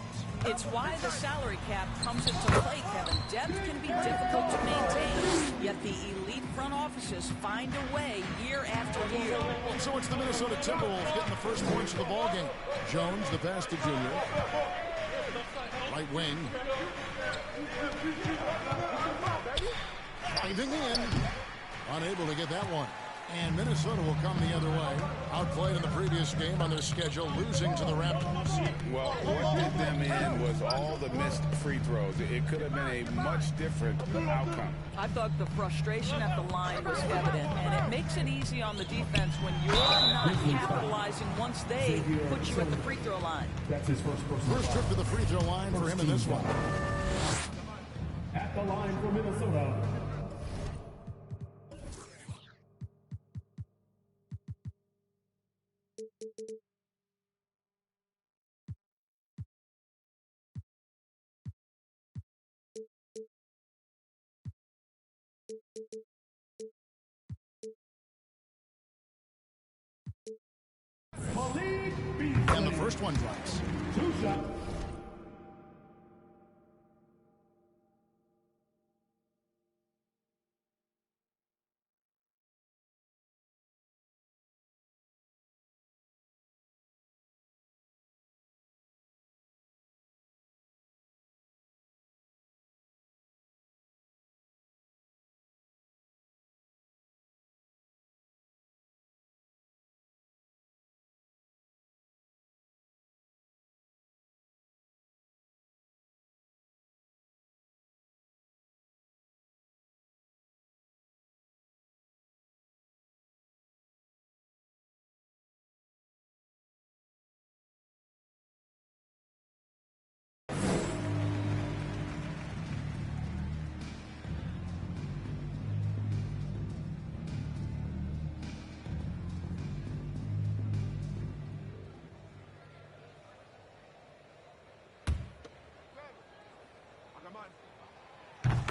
It's why the salary cap comes into play, Kevin. Depth can be difficult to maintain, yet the elite front offices find a way year after year. And so it's the Minnesota Timberwolves getting the first points of the ballgame. Jones, the pass to Junior. Right wing. Driving in. Unable to get that one. And Minnesota will come the other way. Outplayed in the previous game on their schedule, losing to the Raptors. Well, what did them in was all the missed free throws. It could have been a much different outcome. I thought the frustration at the line was evident, and it makes it easy on the defense when you're not capitalizing once they put you at the free throw line. That's his first trip to the free throw line for him in this one. At the line for Minnesota. And the first one drops. 2 shots.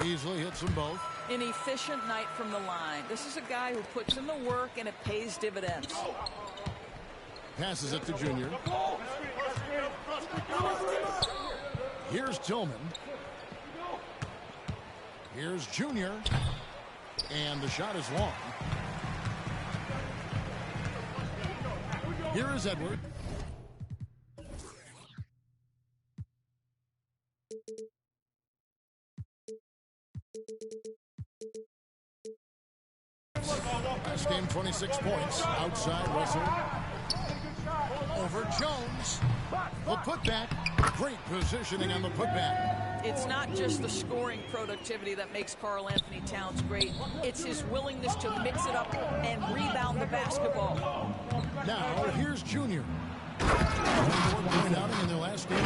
Beasley hits them both. An efficient night from the line. This is a guy who puts in the work and it pays dividends. Passes it to Junior. Here's Tillman. Here's Junior. And the shot is long. Here is Edwards. Last game, 26 points. Outside, Russell. Over for Jones. The putback. Great positioning on the putback. It's not just the scoring productivity that makes Karl Anthony Towns great. It's his willingness to mix it up and rebound the basketball. Now, here's Junior. Point outing in their last game.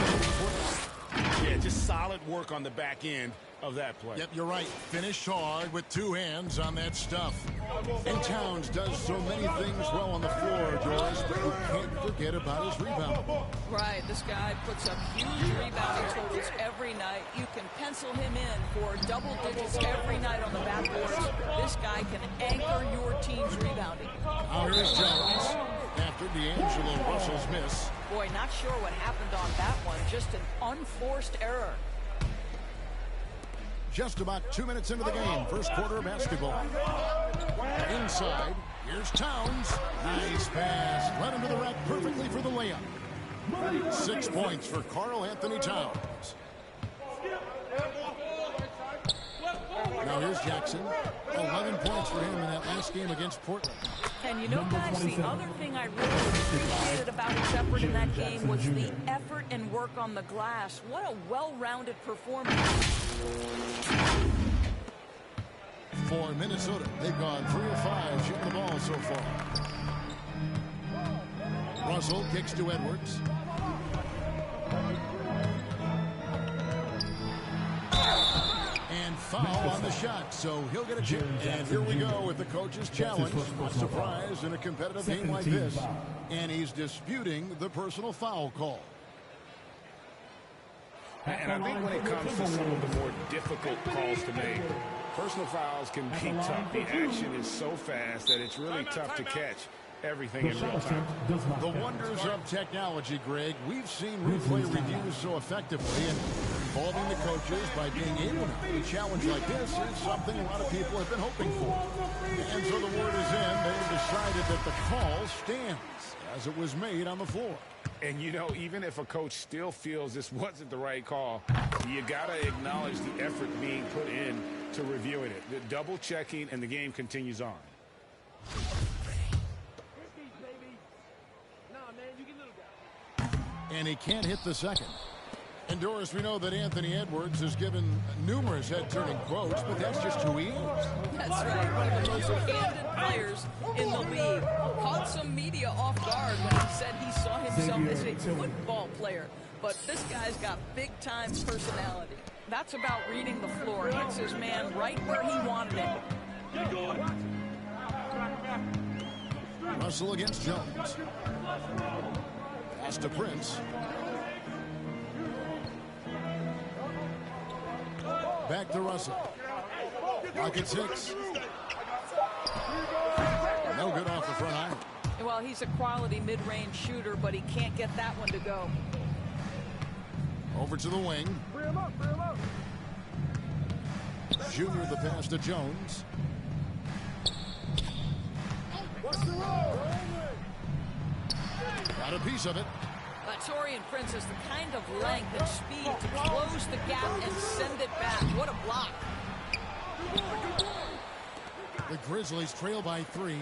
Yeah, just solid work on the back end of that play. Yep, you're right. Finished hard with two hands on that stuff. And Towns does so many things well on the floor, Doris, but you can't forget about his rebound. Right, this guy puts up huge rebounding totals every night. You can pencil him in for double digits every night on the backboards. This guy can anchor your team's rebounding. Now here's Jones after D'Angelo Russell's miss. Boy, not sure what happened on that one. Just an unforced error. Just about 2 minutes into the game. First quarter of basketball. Inside. Here's Towns. Nice pass. Led him to the rack perfectly for the layup. 6 points for Karl Anthony Towns. Now here's Jackson. 11 points for him in that last game against Portland. And you know, guys, the other thing I really appreciated about his effort in that game was the effort and work on the glass. What a well-rounded performance. For Minnesota, they've gone 3 of 5 shooting the ball so far. Russell kicks to Edwards. And foul on the shot, so he'll get a chip. And here we go with the coach's challenge. Not surprised in a competitive game like this. And he's disputing the personal foul call. And I think when it comes to some of the more difficult calls to make, personal fouls can be tough. The action is so fast that it's really tough to catch everything in real time. The wonders of technology, Greg. We've seen replay reviews so effectively, and involving the coaches by being able to make a challenge like this is something a lot of people have been hoping for. And so the word is in. They've decided that the call stands as it was made on the floor. And, you know, even if a coach still feels this wasn't the right call, you got to acknowledge the effort being put in to reviewing it. The double checking, and the game continues on. And he can't hit the second. And Doris, we know that Anthony Edwards has given numerous head-turning quotes, but that's just who he is. That's right, one of the most candid players in the league. Caught some media off guard when he said he saw himself as a football player. But this guy's got big-time personality. That's about reading the floor. Hits his man right where he wanted it. Russell against Jones. Pass to Prince. Back to Russell. Pocket 6. No good off the front iron. Well, he's a quality mid-range shooter, but he can't get that one to go. Over to the wing. Junior the pass to Jones. Got a piece of it. Taurean Prince has the kind of length and speed to close the gap and send it back. What a block. The Grizzlies trail by 3.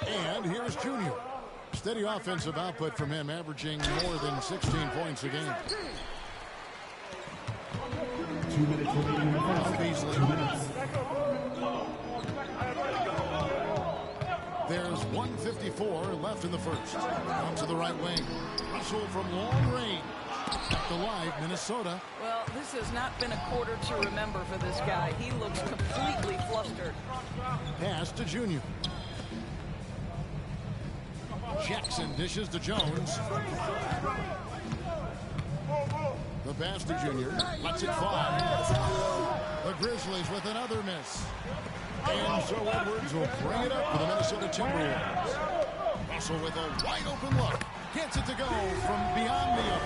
And here's Junior. Steady offensive output from him, averaging more than 16 points a game. 2 minutes remaining. 2 minutes. There's 1:54 left in the first. Out to the right wing. Russell from long range. Back to live, Minnesota. Well, this has not been a quarter to remember for this guy. He looks completely flustered. Pass to Junior. Jackson dishes to Jones. The pass to Junior. Lets it fly. The Grizzlies with another miss. And so Edwards will bring it up for the Minnesota Timberwolves. Russell with a wide open look. Gets it to go from beyond the arc.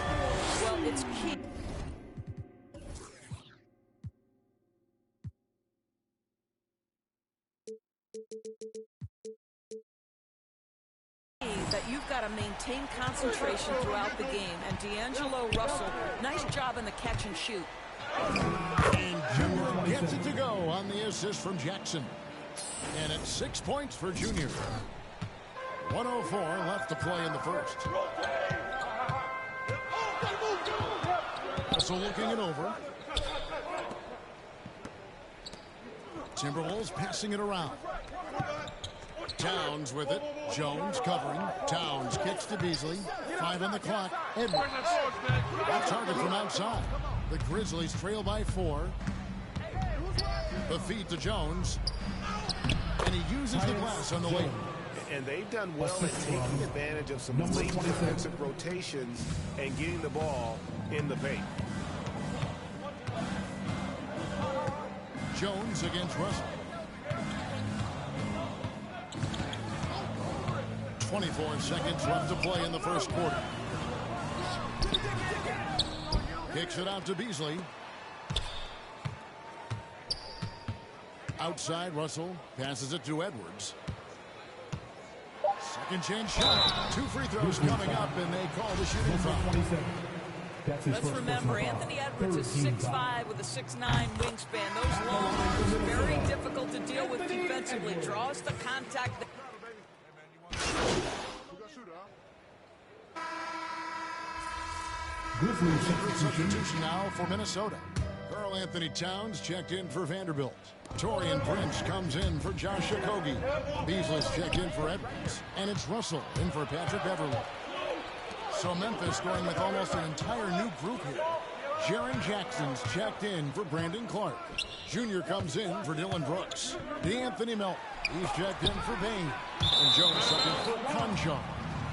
Well, it's key that you've got to maintain concentration throughout the game. And D'Angelo Russell, nice job in the catch and shoot. And Junior gets it to go on the assist from Jackson. And it's 6 points for Junior. 1:04 left to play in the first. Russell looking it over. Timberwolves passing it around. Towns with it. Jones covering. Towns kicks to Beasley. 5 on the clock. Edwards. A target from outside. The Grizzlies trail by 4. The feed to Jones. And he uses the glass on the way. And they've done well at taking advantage of some late defensive rotations and getting the ball in the paint. Jones against Russell. 24 seconds left to play in the first quarter. Kicks it out to Beasley. Outside, Russell passes it to Edwards. Second chance shot. 2 free throws coming up, and they call the shooting foul. Let's remember, Anthony Edwards is 6'5" with a 6'9" wingspan. Those long arms are very difficult to deal with defensively. Draws the contact. Substitution now for Minnesota. Karl Anthony Towns checked in for Vanderbilt. Torian Prince comes in for Josh Okogie. Beasley's checked in for Edwards. And it's Russell in for Patrick Beverly. So Memphis going with almost an entire new group here. Jaren Jackson's checked in for Brandon Clark. Junior comes in for Dylan Brooks. DeAnthony Melton, he's checked in for Bain. And Jones second for Conjo.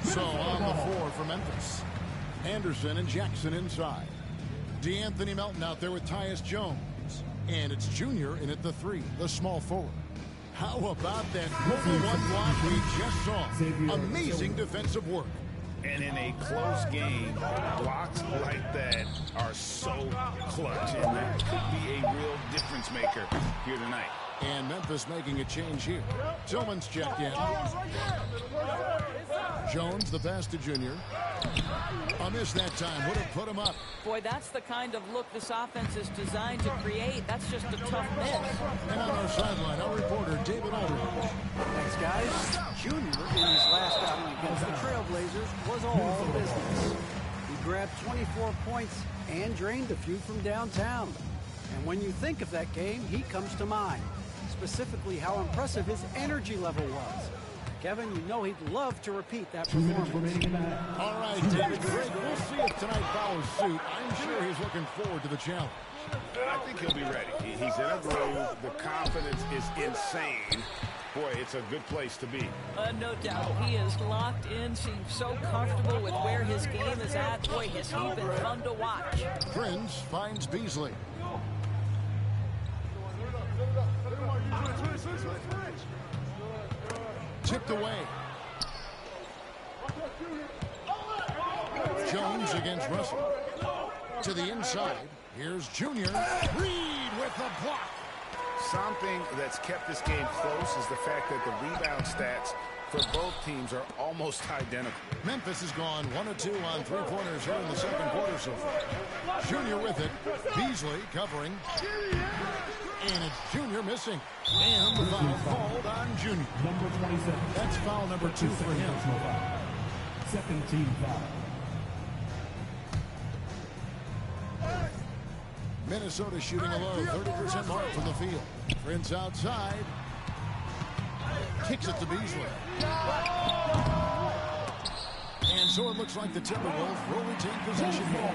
So on the floor for Memphis. Anderson and Jackson inside. DeAnthony Melton out there with Tyus Jones. And it's Junior in at the 3, the small forward. How about that mobile one block we just saw? Amazing defensive work. And in a close game, blocks like that are so clutch, and that could be a real difference maker here tonight. And Memphis making a change here. Tillman's checked in. Jones, the pass to Junior. A miss that time. Would have put him up. Boy, that's the kind of look this offense is designed to create. That's just a tough miss. And on our sideline, our reporter, David Aldridge. Thanks, guys. Junior, in his last outing against the Trailblazers, was all business. He grabbed 24 points and drained a few from downtown. And when you think of that game, he comes to mind. Specifically, how impressive his energy level was. Kevin, you know he'd love to repeat that performance. All right, David Greg, we'll see if tonight follows suit. I'm sure he's looking forward to the challenge. I think he'll be ready. He's in a groove. The confidence is insane. Boy, it's a good place to be. No doubt. He is locked in, seems so comfortable with where his game is at. Boy, has he been fun to watch. Prince finds Beasley. Tipped away. Jones against Russell. To the inside. Here's Junior. Reed with the block. Something that's kept this game close is the fact that the rebound stats for both teams are almost identical. Memphis has gone 1 of 2 on 3-pointers here in the second quarter so far. Junior with it. Beasley covering. And it's Junior missing. And the foul called on Junior. Number 27. That's foul number 2 for him. Second team foul. Minnesota shooting a low 30% mark from the field. Prince outside. Kicks it to Beasley. And so it looks like the Timberwolves will retain possession here.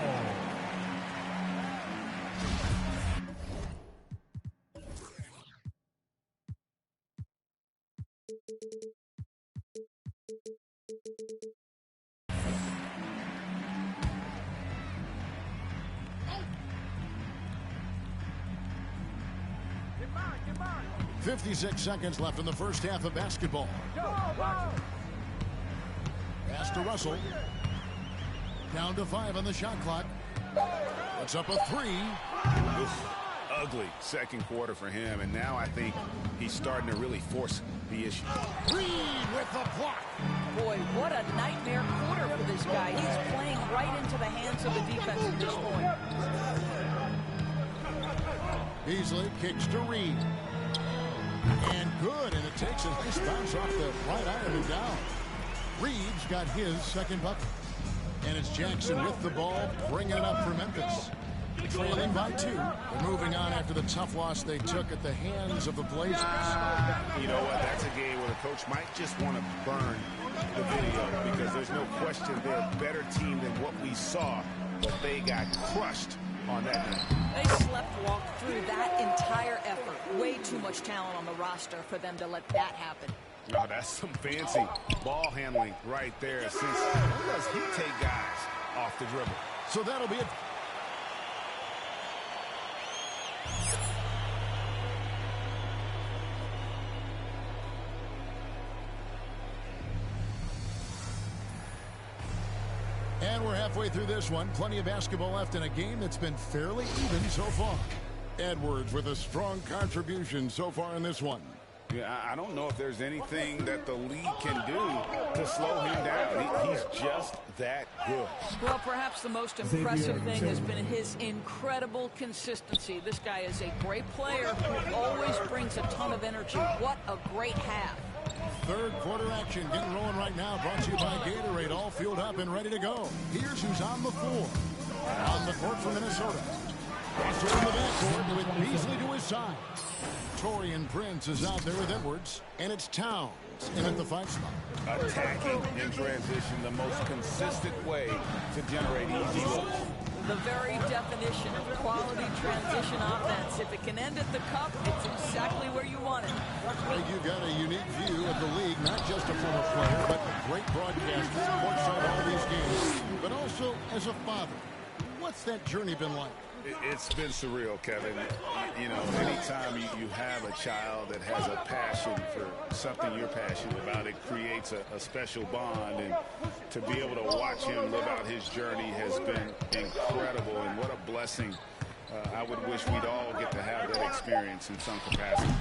Get mine. 56 seconds left in the first half of basketball. Pass to Russell. Down to 5 on the shot clock. It's up a 3. Oof. Ugly second quarter for him, and now I think he's starting to really force the issue. Reed with the block. Boy, what a nightmare quarter for this guy. He's playing right into the hands of the defense at this point. Beasley kicks to Reed. And good, and it takes a nice bounce off the right iron and down. Reeves got his second bucket. And it's Jackson with the ball, bringing it up for Memphis. Trailing by 2. They're moving on after the tough loss they took at the hands of the Blazers. You know what? That's a game where the coach might just want to burn the video because there's no question they're a better team than what we saw, but they got crushed on that night. They slept-walked through that entire effort. Way too much talent on the roster for them to let that happen. Oh, that's some fancy ball handling right there. Since when does he take guys off the dribble? So that'll be it. And we're halfway through this one. Plenty of basketball left in a game that's been fairly even so far. Edwards with a strong contribution so far in this one. Yeah, I don't know if there's anything that the league can do to slow him down. He's just that good. Well, perhaps the most impressive thing has been his incredible consistency. This guy is a great player who always brings a ton of energy. What a great half. Third quarter action getting rolling right now. Brought to you by Gatorade. All fueled up and ready to go. Here's who's on the floor. On the court for Minnesota. Russell in the backcourt with Beasley to his side. Taurean Prince is out there with Edwards. And it's Towns in at the 5 spot. Attacking in transition, the most consistent way to generate easy looks. The very definition of quality transition offense. If it can end at the cup, it's exactly where you want it. Greg, you've got a unique view of the league, not just a former player, but a great broadcaster, courtside all these games, but also as a father. What's that journey been like? It's been surreal, Kevin. You know, anytime you have a child that has a passion for something you're passionate about, it creates a special bond. And to be able to watch him live out his journey has been incredible. And what a blessing. I would wish we'd all get to have that experience in some capacity.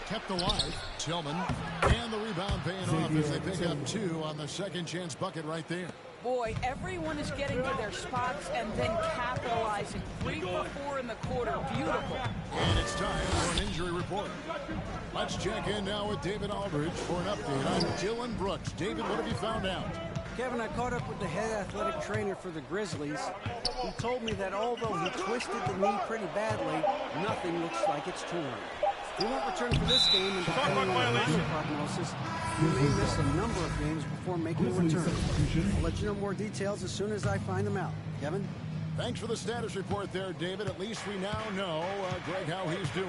Kept alive, Tillman, and the rebound paying off as they pick up 2 on the second chance bucket right there. Boy, everyone is getting to their spots and then capitalizing. 3 for 4 in the quarter. Beautiful. And it's time for an injury report. Let's check in now with David Aldridge for an update on Dillon Brooks. David, what have you found out? Kevin, I caught up with the head athletic trainer for the Grizzlies. He told me that although he twisted the knee pretty badly, nothing looks like it's torn. He won't return for this game, and depending on the prognosis, he may miss a number of games before making a return. I'll let you know more details as soon as I find them out. Kevin? Thanks for the status report there, David. At least we now know, Greg, how he's doing.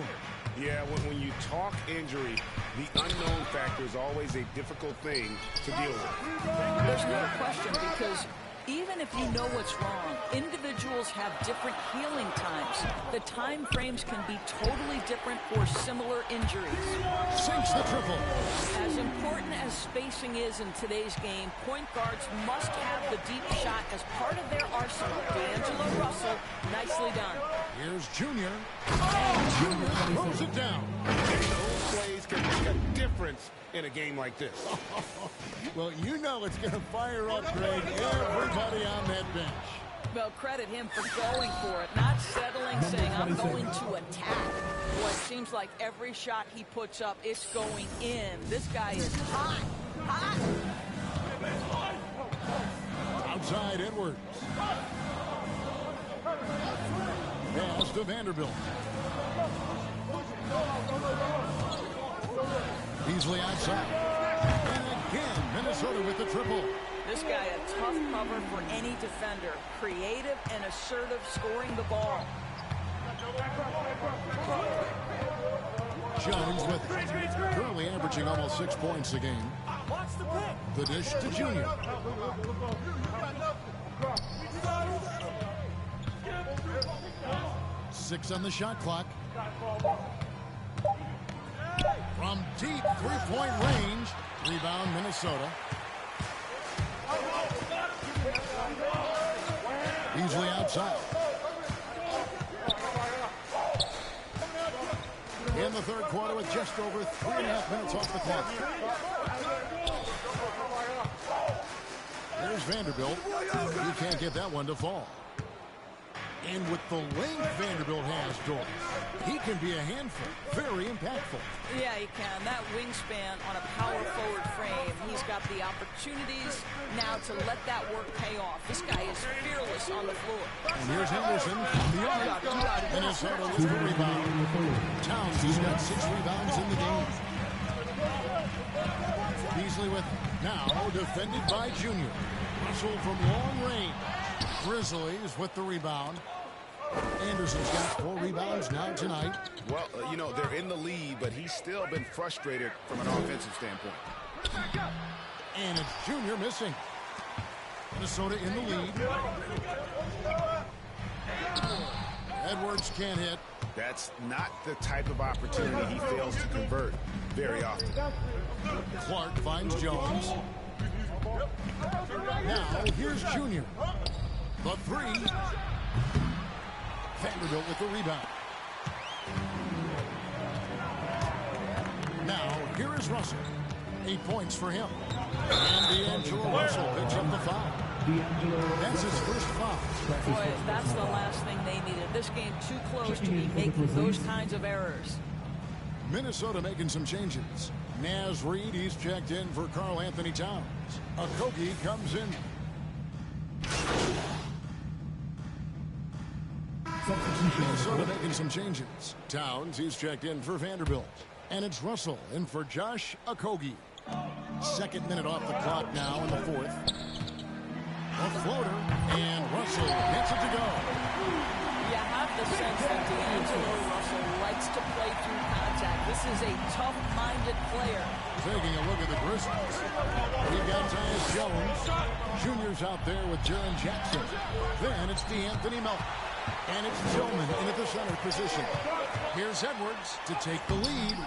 Yeah, when you talk injury, the unknown factor is always a difficult thing to deal with. There's no question, because even if you know what's wrong, individuals have different healing times. The time frames can be totally different for similar injuries. Sinks the triple. As important as spacing is in today's game, point guards must have the deep shot as part of their arsenal. D'Angelo Russell, nicely done. Here's Junior. And Junior throws it down. Those plays can make a difference in a game like this. Well, you know it's going to fire up, Greg, everybody on that bench. Well, credit him for going for it, not settling, saying, I'm going to attack. Well, it seems like every shot he puts up, it's going in. This guy is hot. Hot! Outside Edwards. Pass to Vanderbilt. Beasley outside. And again, Minnesota with the triple. This guy a tough cover for any defender. Creative and assertive scoring the ball. Jones with it. Currently averaging almost 6 points a game. The dish to Junior. Six on the shot clock. From deep three-point range. Rebound, Minnesota. Beasley outside. In the third quarter with just over 3.5 minutes off the clock. There's Vanderbilt. You can't get that one to fall. And with the length Vanderbilt has, Doris, he can be a handful. Very impactful. Yeah, he can. That wingspan on a power forward frame, he's got the opportunities now to let that work pay off. This guy is fearless on the floor. And here's Henderson from the arc. Minnesota with the rebound. Towns has got 6 rebounds in the game. Beasley with it. Now defended by Junior. Russell from long range. Grizzlies with the rebound. Anderson's got 4 rebounds now tonight. Well, you know, they're in the lead, but he's still been frustrated from an offensive standpoint. And it's Junior missing. Minnesota in the lead. Edwards can't hit. That's not the type of opportunity he fails to convert very often. Clark finds Jones. Now, here's Junior. The 3. Vanderbilt with the rebound. Now, here is Russell. 8 points for him. And D'Angelo Russell picks up the foul. That's his first foul. Boy, that's the last thing they needed. This game too close to be making those kinds of errors. Minnesota making some changes. Naz Reid, he's checked in for Karl Anthony Towns. Okogie comes in. Minnesota making some changes. Towns, he's checked in for Vanderbilt. And it's Russell in for Josh Okogie. 2nd minute off the clock now in the 4th. A floater, and Russell gets it to go. You have the sense that D'Angelo Russell likes to play through contact. This is a tough-minded player. Taking a look at the Grizzlies. We've got Tyus Jones. Junior's out there with Jaren Jackson. Then it's DeAnthony Melton. And it's Tillman in at the center position. Here's Edwards to take the lead.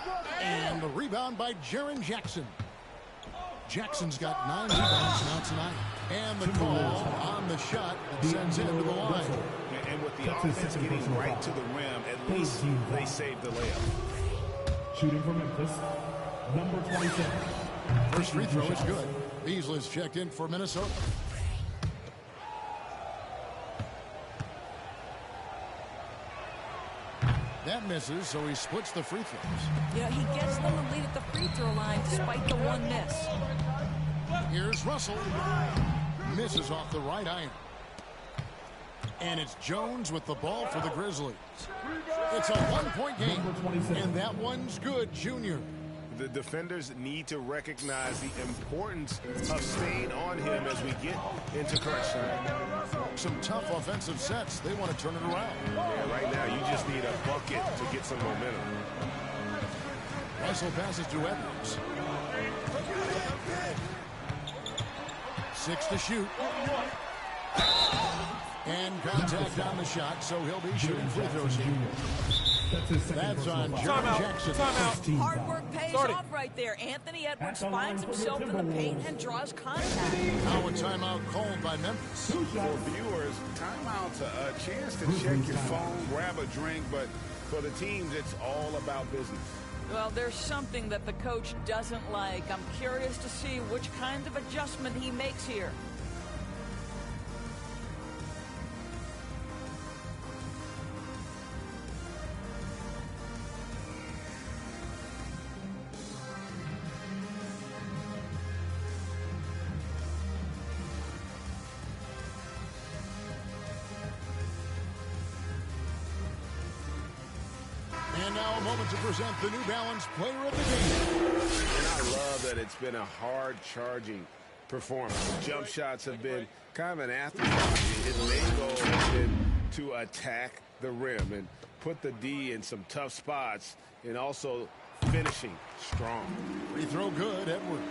And the rebound by Jaren Jackson. Jackson's got 9 rebounds now tonight. And the call on the shot that sends him to the line. And with the offense getting right to the rim, at least they saved the layup. Shooting for Memphis, number 27. First free throw is good. Beasley's checked in for Minnesota. That misses, so he splits the free throws. Yeah, he gets them the lead at the free throw line despite the 1 miss. Here's Russell. Misses off the right iron. And it's Jones with the ball for the Grizzlies. It's a 1-point game. And that one's good, Junior. The defenders need to recognize the importance of staying on him as we get into crunch time. Some tough offensive sets. They want to turn it around. Yeah, right now you just need a bucket to get some momentum. Russell passes to Edwards. 6 to shoot. And contact on the shot, so he'll be shooting free throws here. That's on Jaren Jackson. Hard work pays off right there. Anthony Edwards finds himself in the paint and draws contact. Now a timeout called by Memphis. For viewers, timeout's a chance to check your phone, grab a drink, but for the teams, it's all about business. Well, there's something that the coach doesn't like. I'm curious to see which kind of adjustment he makes here. And now a moment to present the New Balance Player of the Game. And I love that it's been a hard-charging performance. Jump shots have been kind of an afterthought. His main goal has been to attack the rim and put the D in some tough spots and also finishing strong. Free throw good, Edwards.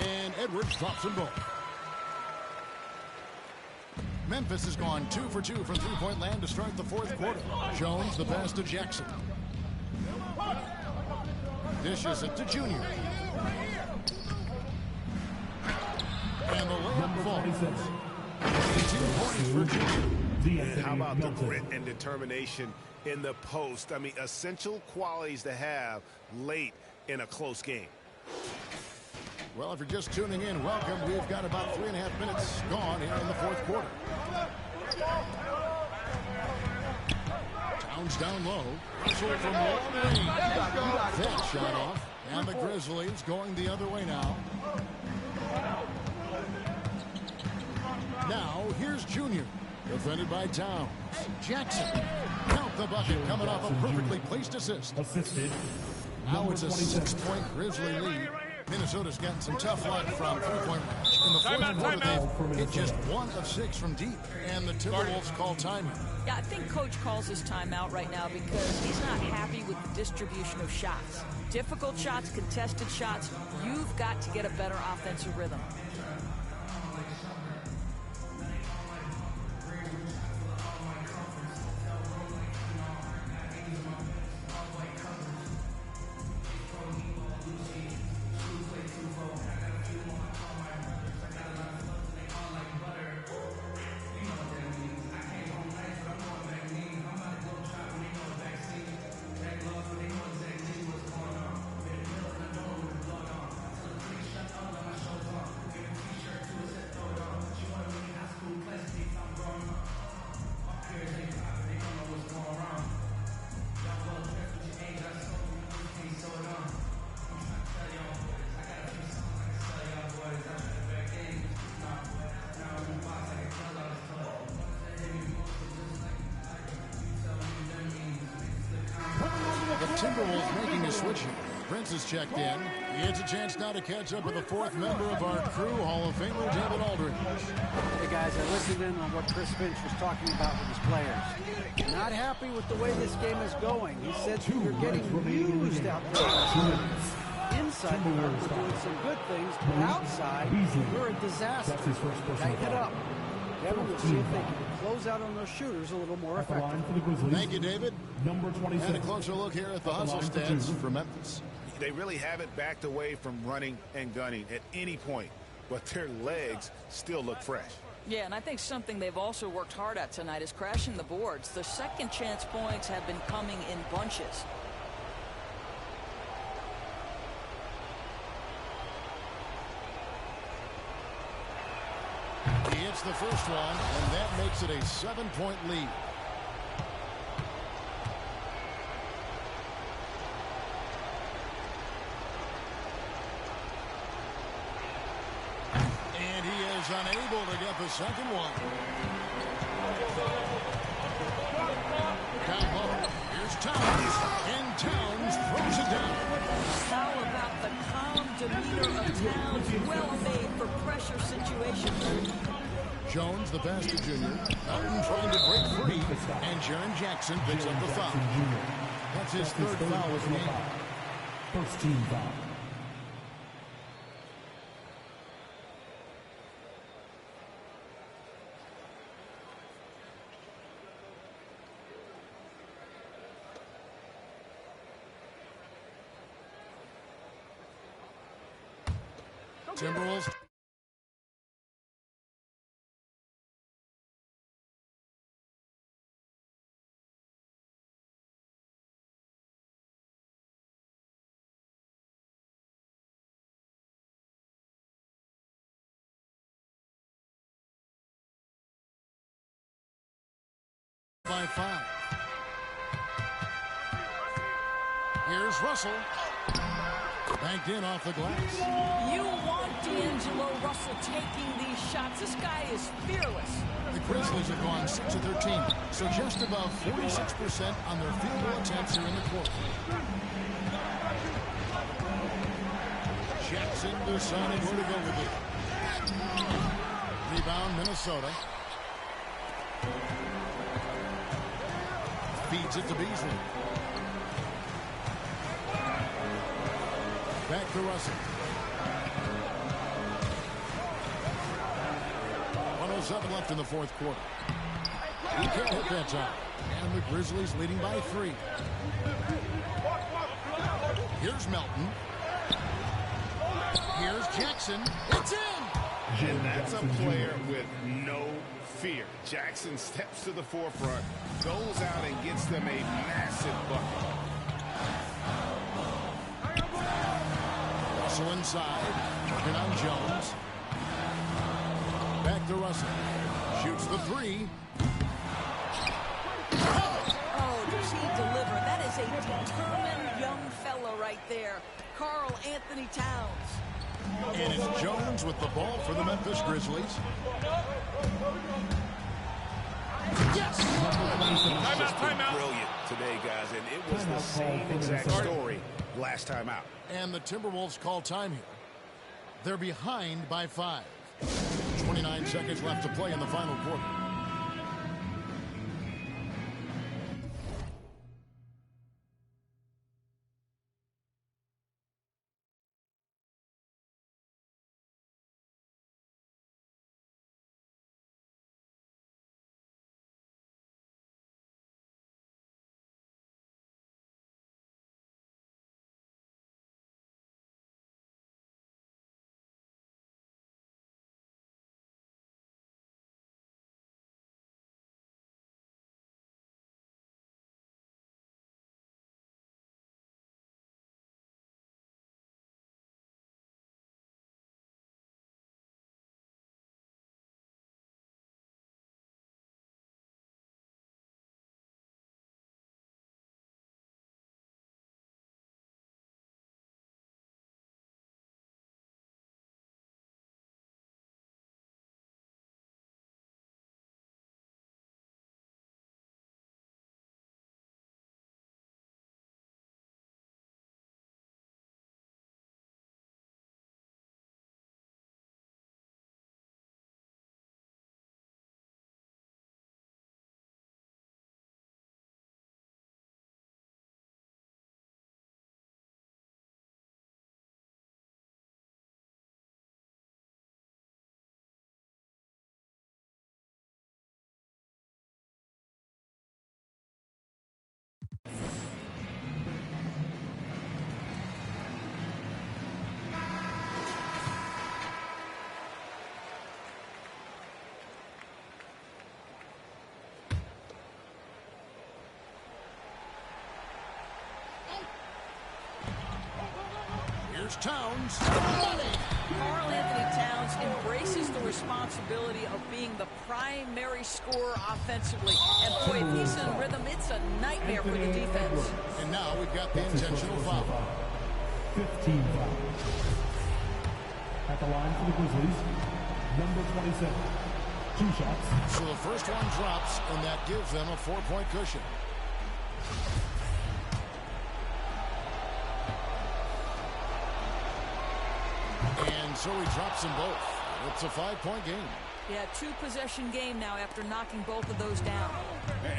And Edwards drops them both. Memphis has gone 2 for 2 from three-point land to start the 4th quarter. Jones the pass to Jackson. Dishes it to Junior. And the layup falls. 18 points for Junior. And how about the grit and determination in the post? I mean, essential qualities to have late in a close game. Well, if you're just tuning in, welcome. We've got about 3.5 minutes gone here in the fourth quarter. Towns down low. Russell from long range. That shot off. And the Grizzlies going the other way now. Now, here's Junior. Defended by Towns. Jackson. Count the bucket coming off a perfectly placed assist. Now it's a 6-point Grizzly lead. Minnesota's gotten some tough luck from three-point range. In the fourth quarter, they've hit just 1 of 6 from deep. And the Timberwolves call timeout. Yeah, I think Coach calls his timeout right now because he's not happy with the distribution of shots. Difficult shots, contested shots. You've got to get a better offensive rhythm. Timberwolves making a switch here. Prince is checked in. He gets a chance now to catch up with the fourth member of our crew, Hall of Famer David Aldridge. Hey guys, I listened in on what Chris Finch was talking about with his players. Not happy with the way this game is going. He said you're getting used out there. Inside, we're doing some good things, but outside, we're a disaster. Tighten it up. Kevin will see if they can close out on those shooters a little more effectively. Thank you, David. And a closer look here at the hustle stats for Memphis. They really haven't backed away from running and gunning at any point, but their legs still look fresh. Yeah, and I think something they've also worked hard at tonight is crashing the boards. The second chance points have been coming in bunches. He hits the first one, and that makes it a 7-point lead. And he is unable to get the second one. Down low. Here's Towns. And Towns throws it down. How about the calm demeanor of Towns? Well made for pressure situations. Jones, the pass to Junior. Melton trying to break free. And Jaren Jackson picks up the foul. That's his third foul of the game. First team foul. Timberwolves. By 5. Here's Russell. Banked in off the glass. You want D'Angelo Russell taking these shots. This guy is fearless. The Grizzlies have gone 6 of 13, so just above 46% on their field goal attempts here in the quarter. Jackson decided where to go with it. Rebound, Minnesota. Feeds it to Beasley. Back to Russell. 1:07 left in the fourth quarter. He can't hit that time. And the Grizzlies leading by 3. Here's Melton. Here's Jackson. It's in! And that's a player with no fear. Jackson steps to the forefront, goes out and gets them a massive bucket. Russell inside. Working on Jones. Back to Russell. Shoots the three. Oh, does he deliver? That is a determined young fella right there. Karl Anthony Towns. And it's Jones with the ball for the Memphis Grizzlies. Yes! Timeout. Brilliant today, guys, and it was the same exact story last time out. And the Timberwolves call time here. They're behind by 5. 29 seconds left to play in the final quarter. Here's Towns. Karl Anthony Towns embraces the responsibility of being the primary scorer offensively. And boy, if he's in rhythm, it's a nightmare for the defense. And now we've got the intentional foul. 15 foul. At the line for the Grizzlies, number 27. 2 shots. So the first one drops, and that gives them a 4-point cushion. And so he drops them both. It's a 5-point game. Yeah, 2-possession game now after knocking both of those down.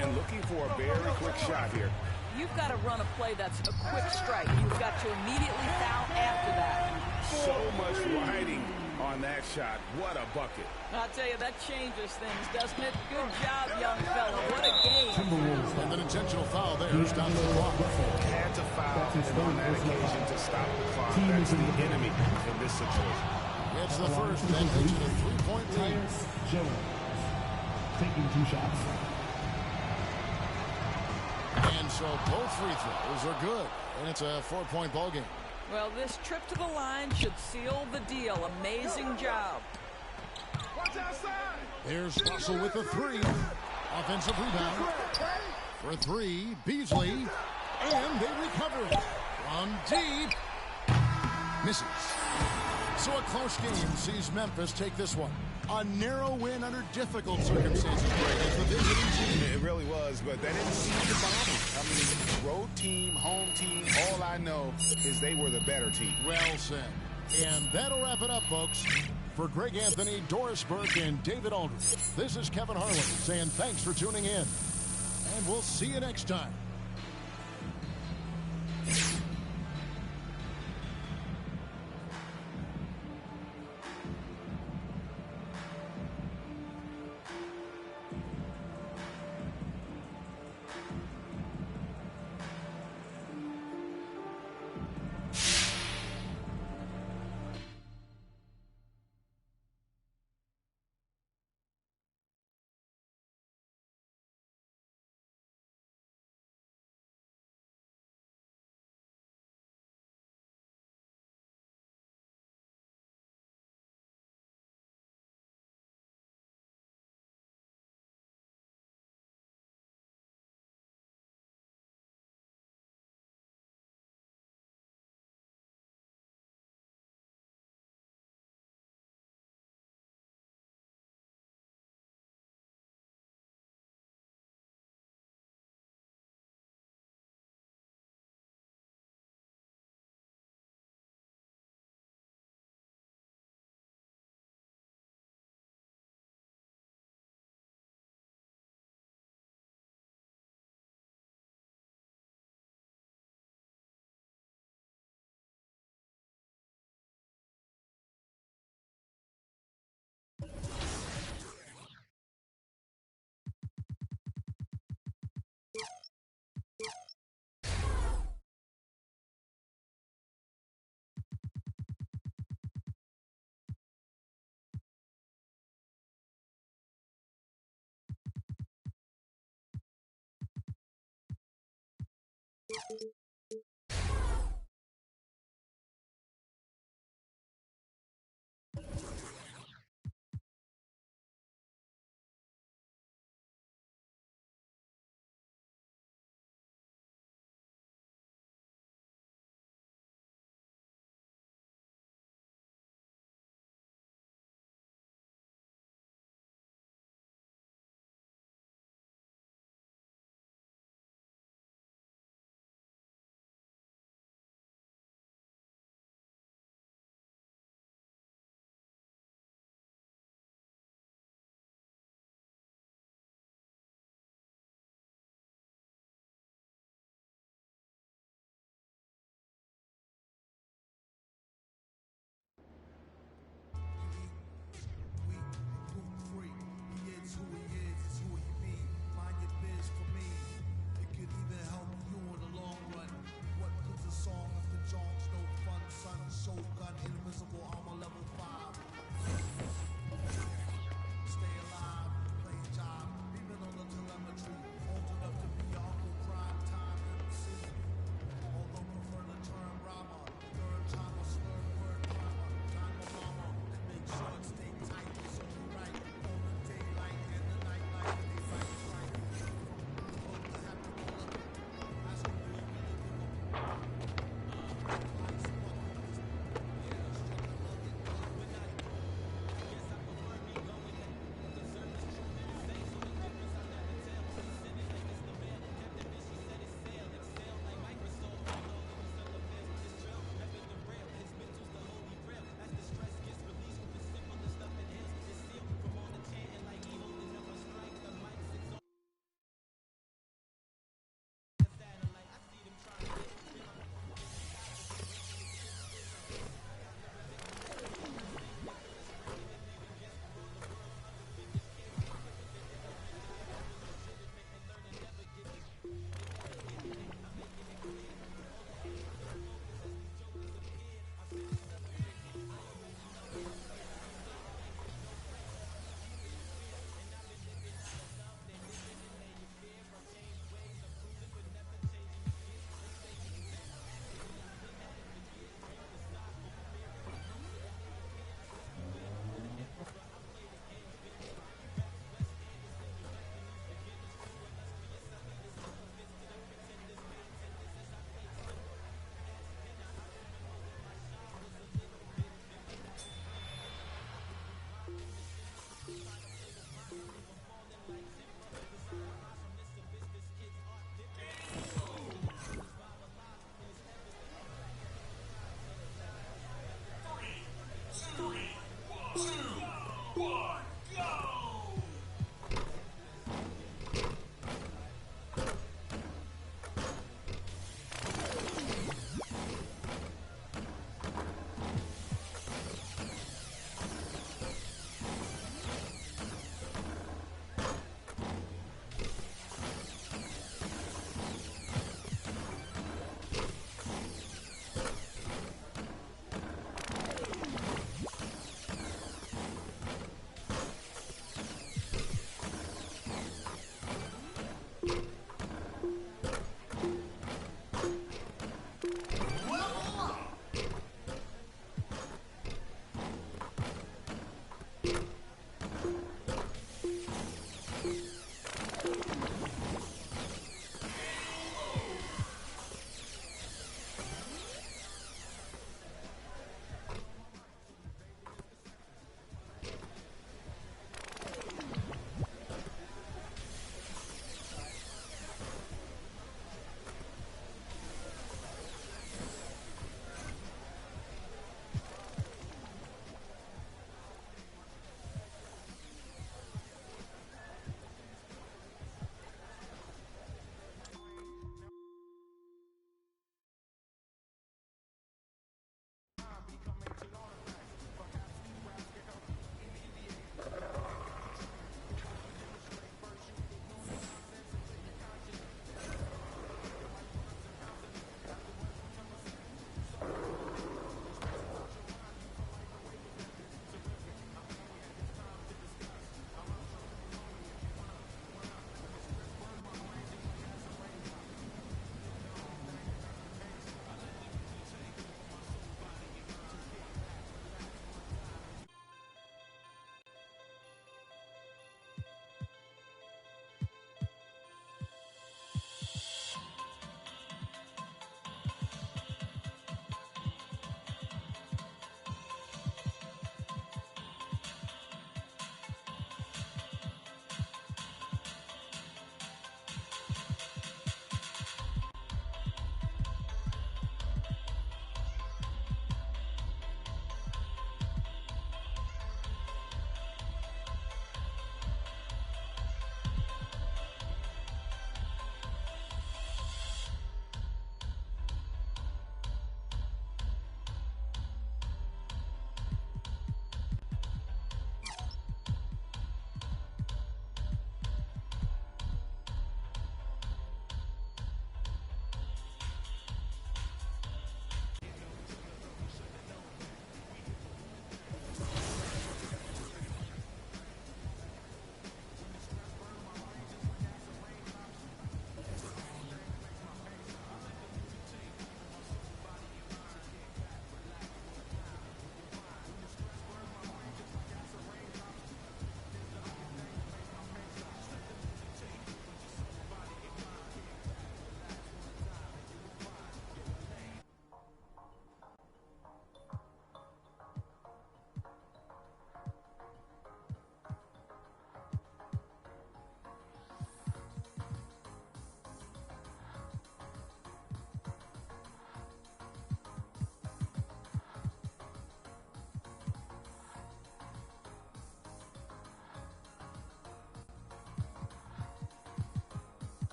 And looking for a very quick shot here. You've got to run a play that's a quick strike. You've got to immediately foul after that. So much riding on that shot. What a bucket. I'll tell you, that changes things, doesn't it? Good job, young fella. What a game. And an intentional foul there stops the clock. Had to foul on that occasion to stop the clock. That's the enemy in this situation. It's the first, that makes it a 3-point lead. Jones taking 2 shots. And so both free throws are good. And it's a 4-point ball game. Well, this trip to the line should seal the deal. Amazing job. Watch outside. There's Russell with the 3. Offensive rebound. For 3, Beasley. And they recover it. From deep. Misses. So a close game sees Memphis take this one. A narrow win under difficult circumstances, Greg, as the visiting team. It really was, but that didn't seem to bother me. I mean, road team, home team, all I know is they were the better team. Well said. And that'll wrap it up, folks. For Greg Anthony, Doris Burke, and David Aldridge, this is Kevin Harlan saying thanks for tuning in. And we'll see you next time.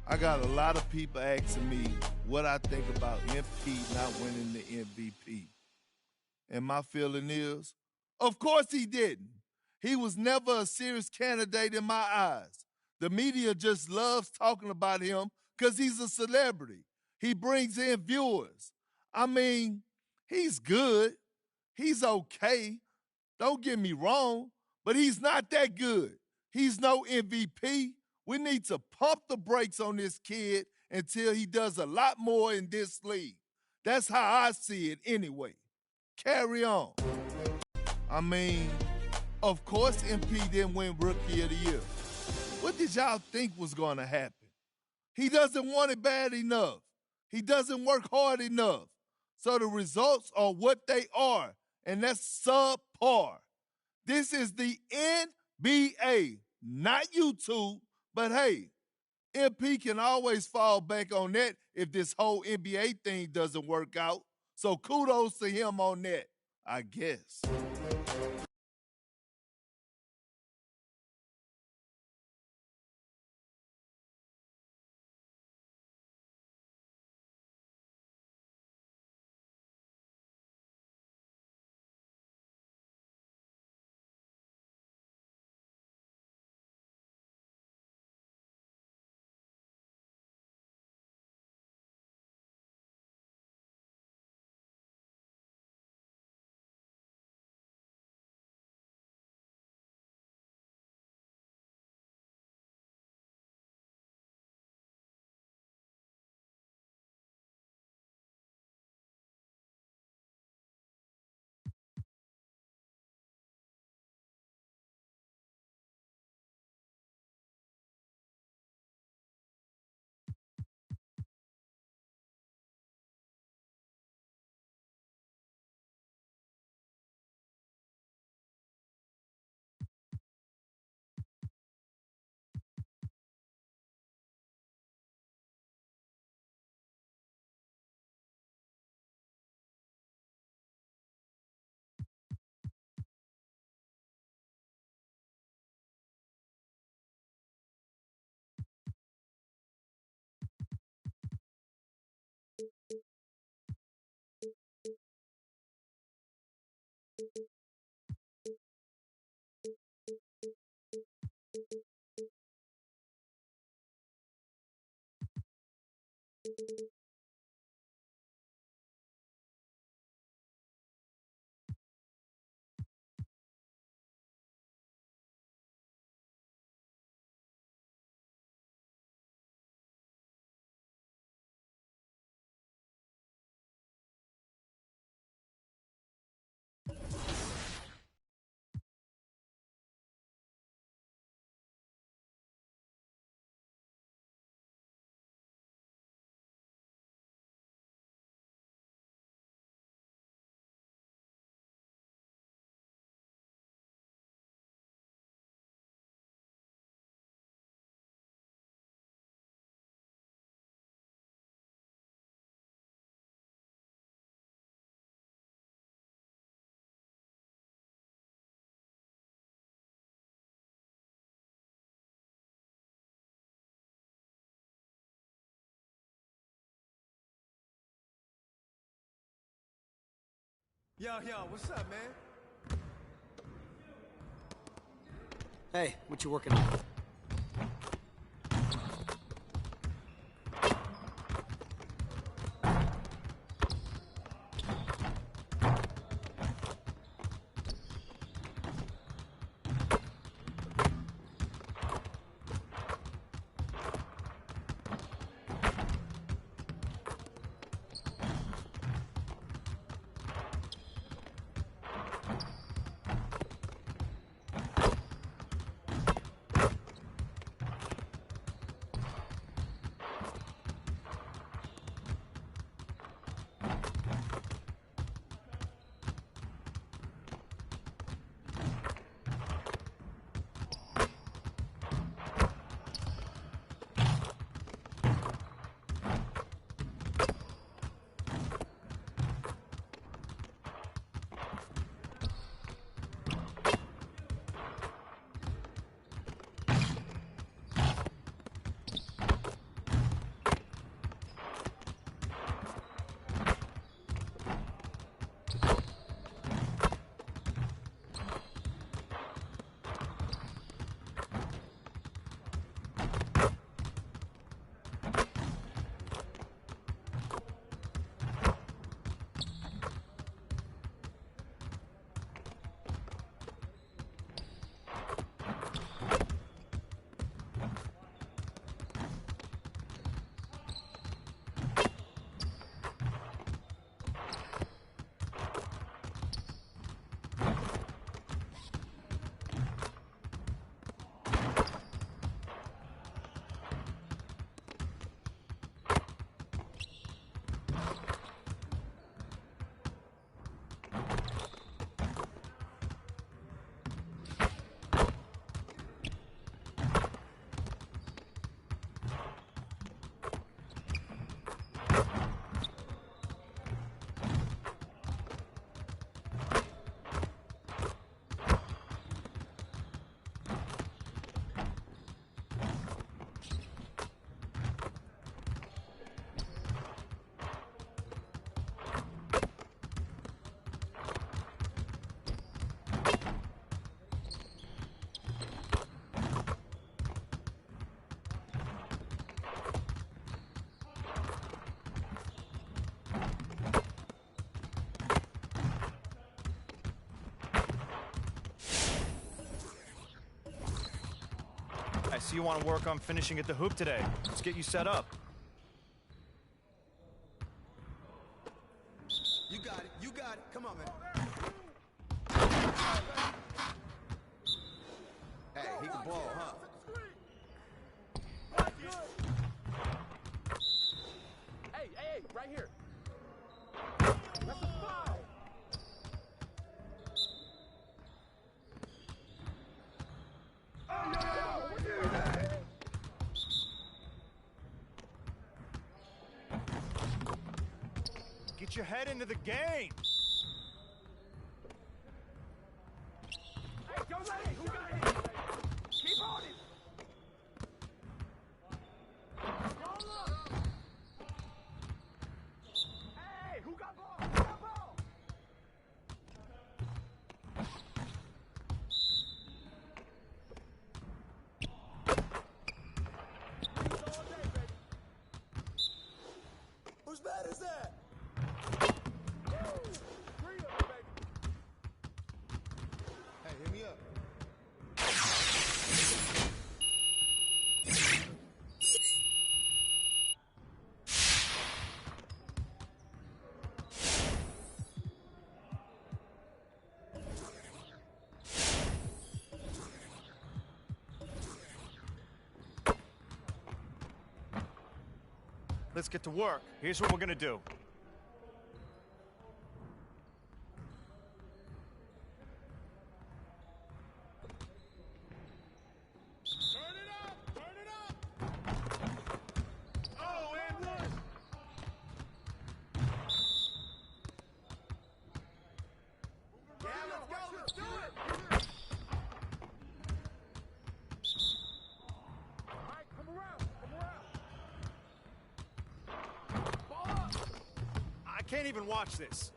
I got a lot of people asking me what I think about MP not winning the MVP. And my feeling is, of course he didn't. He was never a serious candidate in my eyes. The media just loves talking about him because he's a celebrity. He brings in viewers. I mean, he's good. He's okay. Don't get me wrong, but he's not that good. He's no MVP. We need to pump the brakes on this kid until he does a lot more in this league. That's how I see it anyway. Carry on. I mean, of course MP didn't win Rookie of the Year. What did y'all think was going to happen? He doesn't want it bad enough. He doesn't work hard enough. So the results are what they are, and that's subpar. This is the NBA, not YouTube, but hey, MP can always fall back on that if this whole NBA thing doesn't work out. So kudos to him on that, I guess. Yo, what's up, man? Hey, what you working on? see you want to work on finishing at the hoop today. Let's get you set up. You got it. You got it. Come on, man. Hey, he can ball, huh? Hey, right here. That's a foul. Get your head into the game. Hey, don't let it. Who got hit? Keep on it. Hey, who got ball? Who got ball? Whose bat is that? Hey, hit me up. Let's get to work. Here's what we're gonna do. I can't even watch this.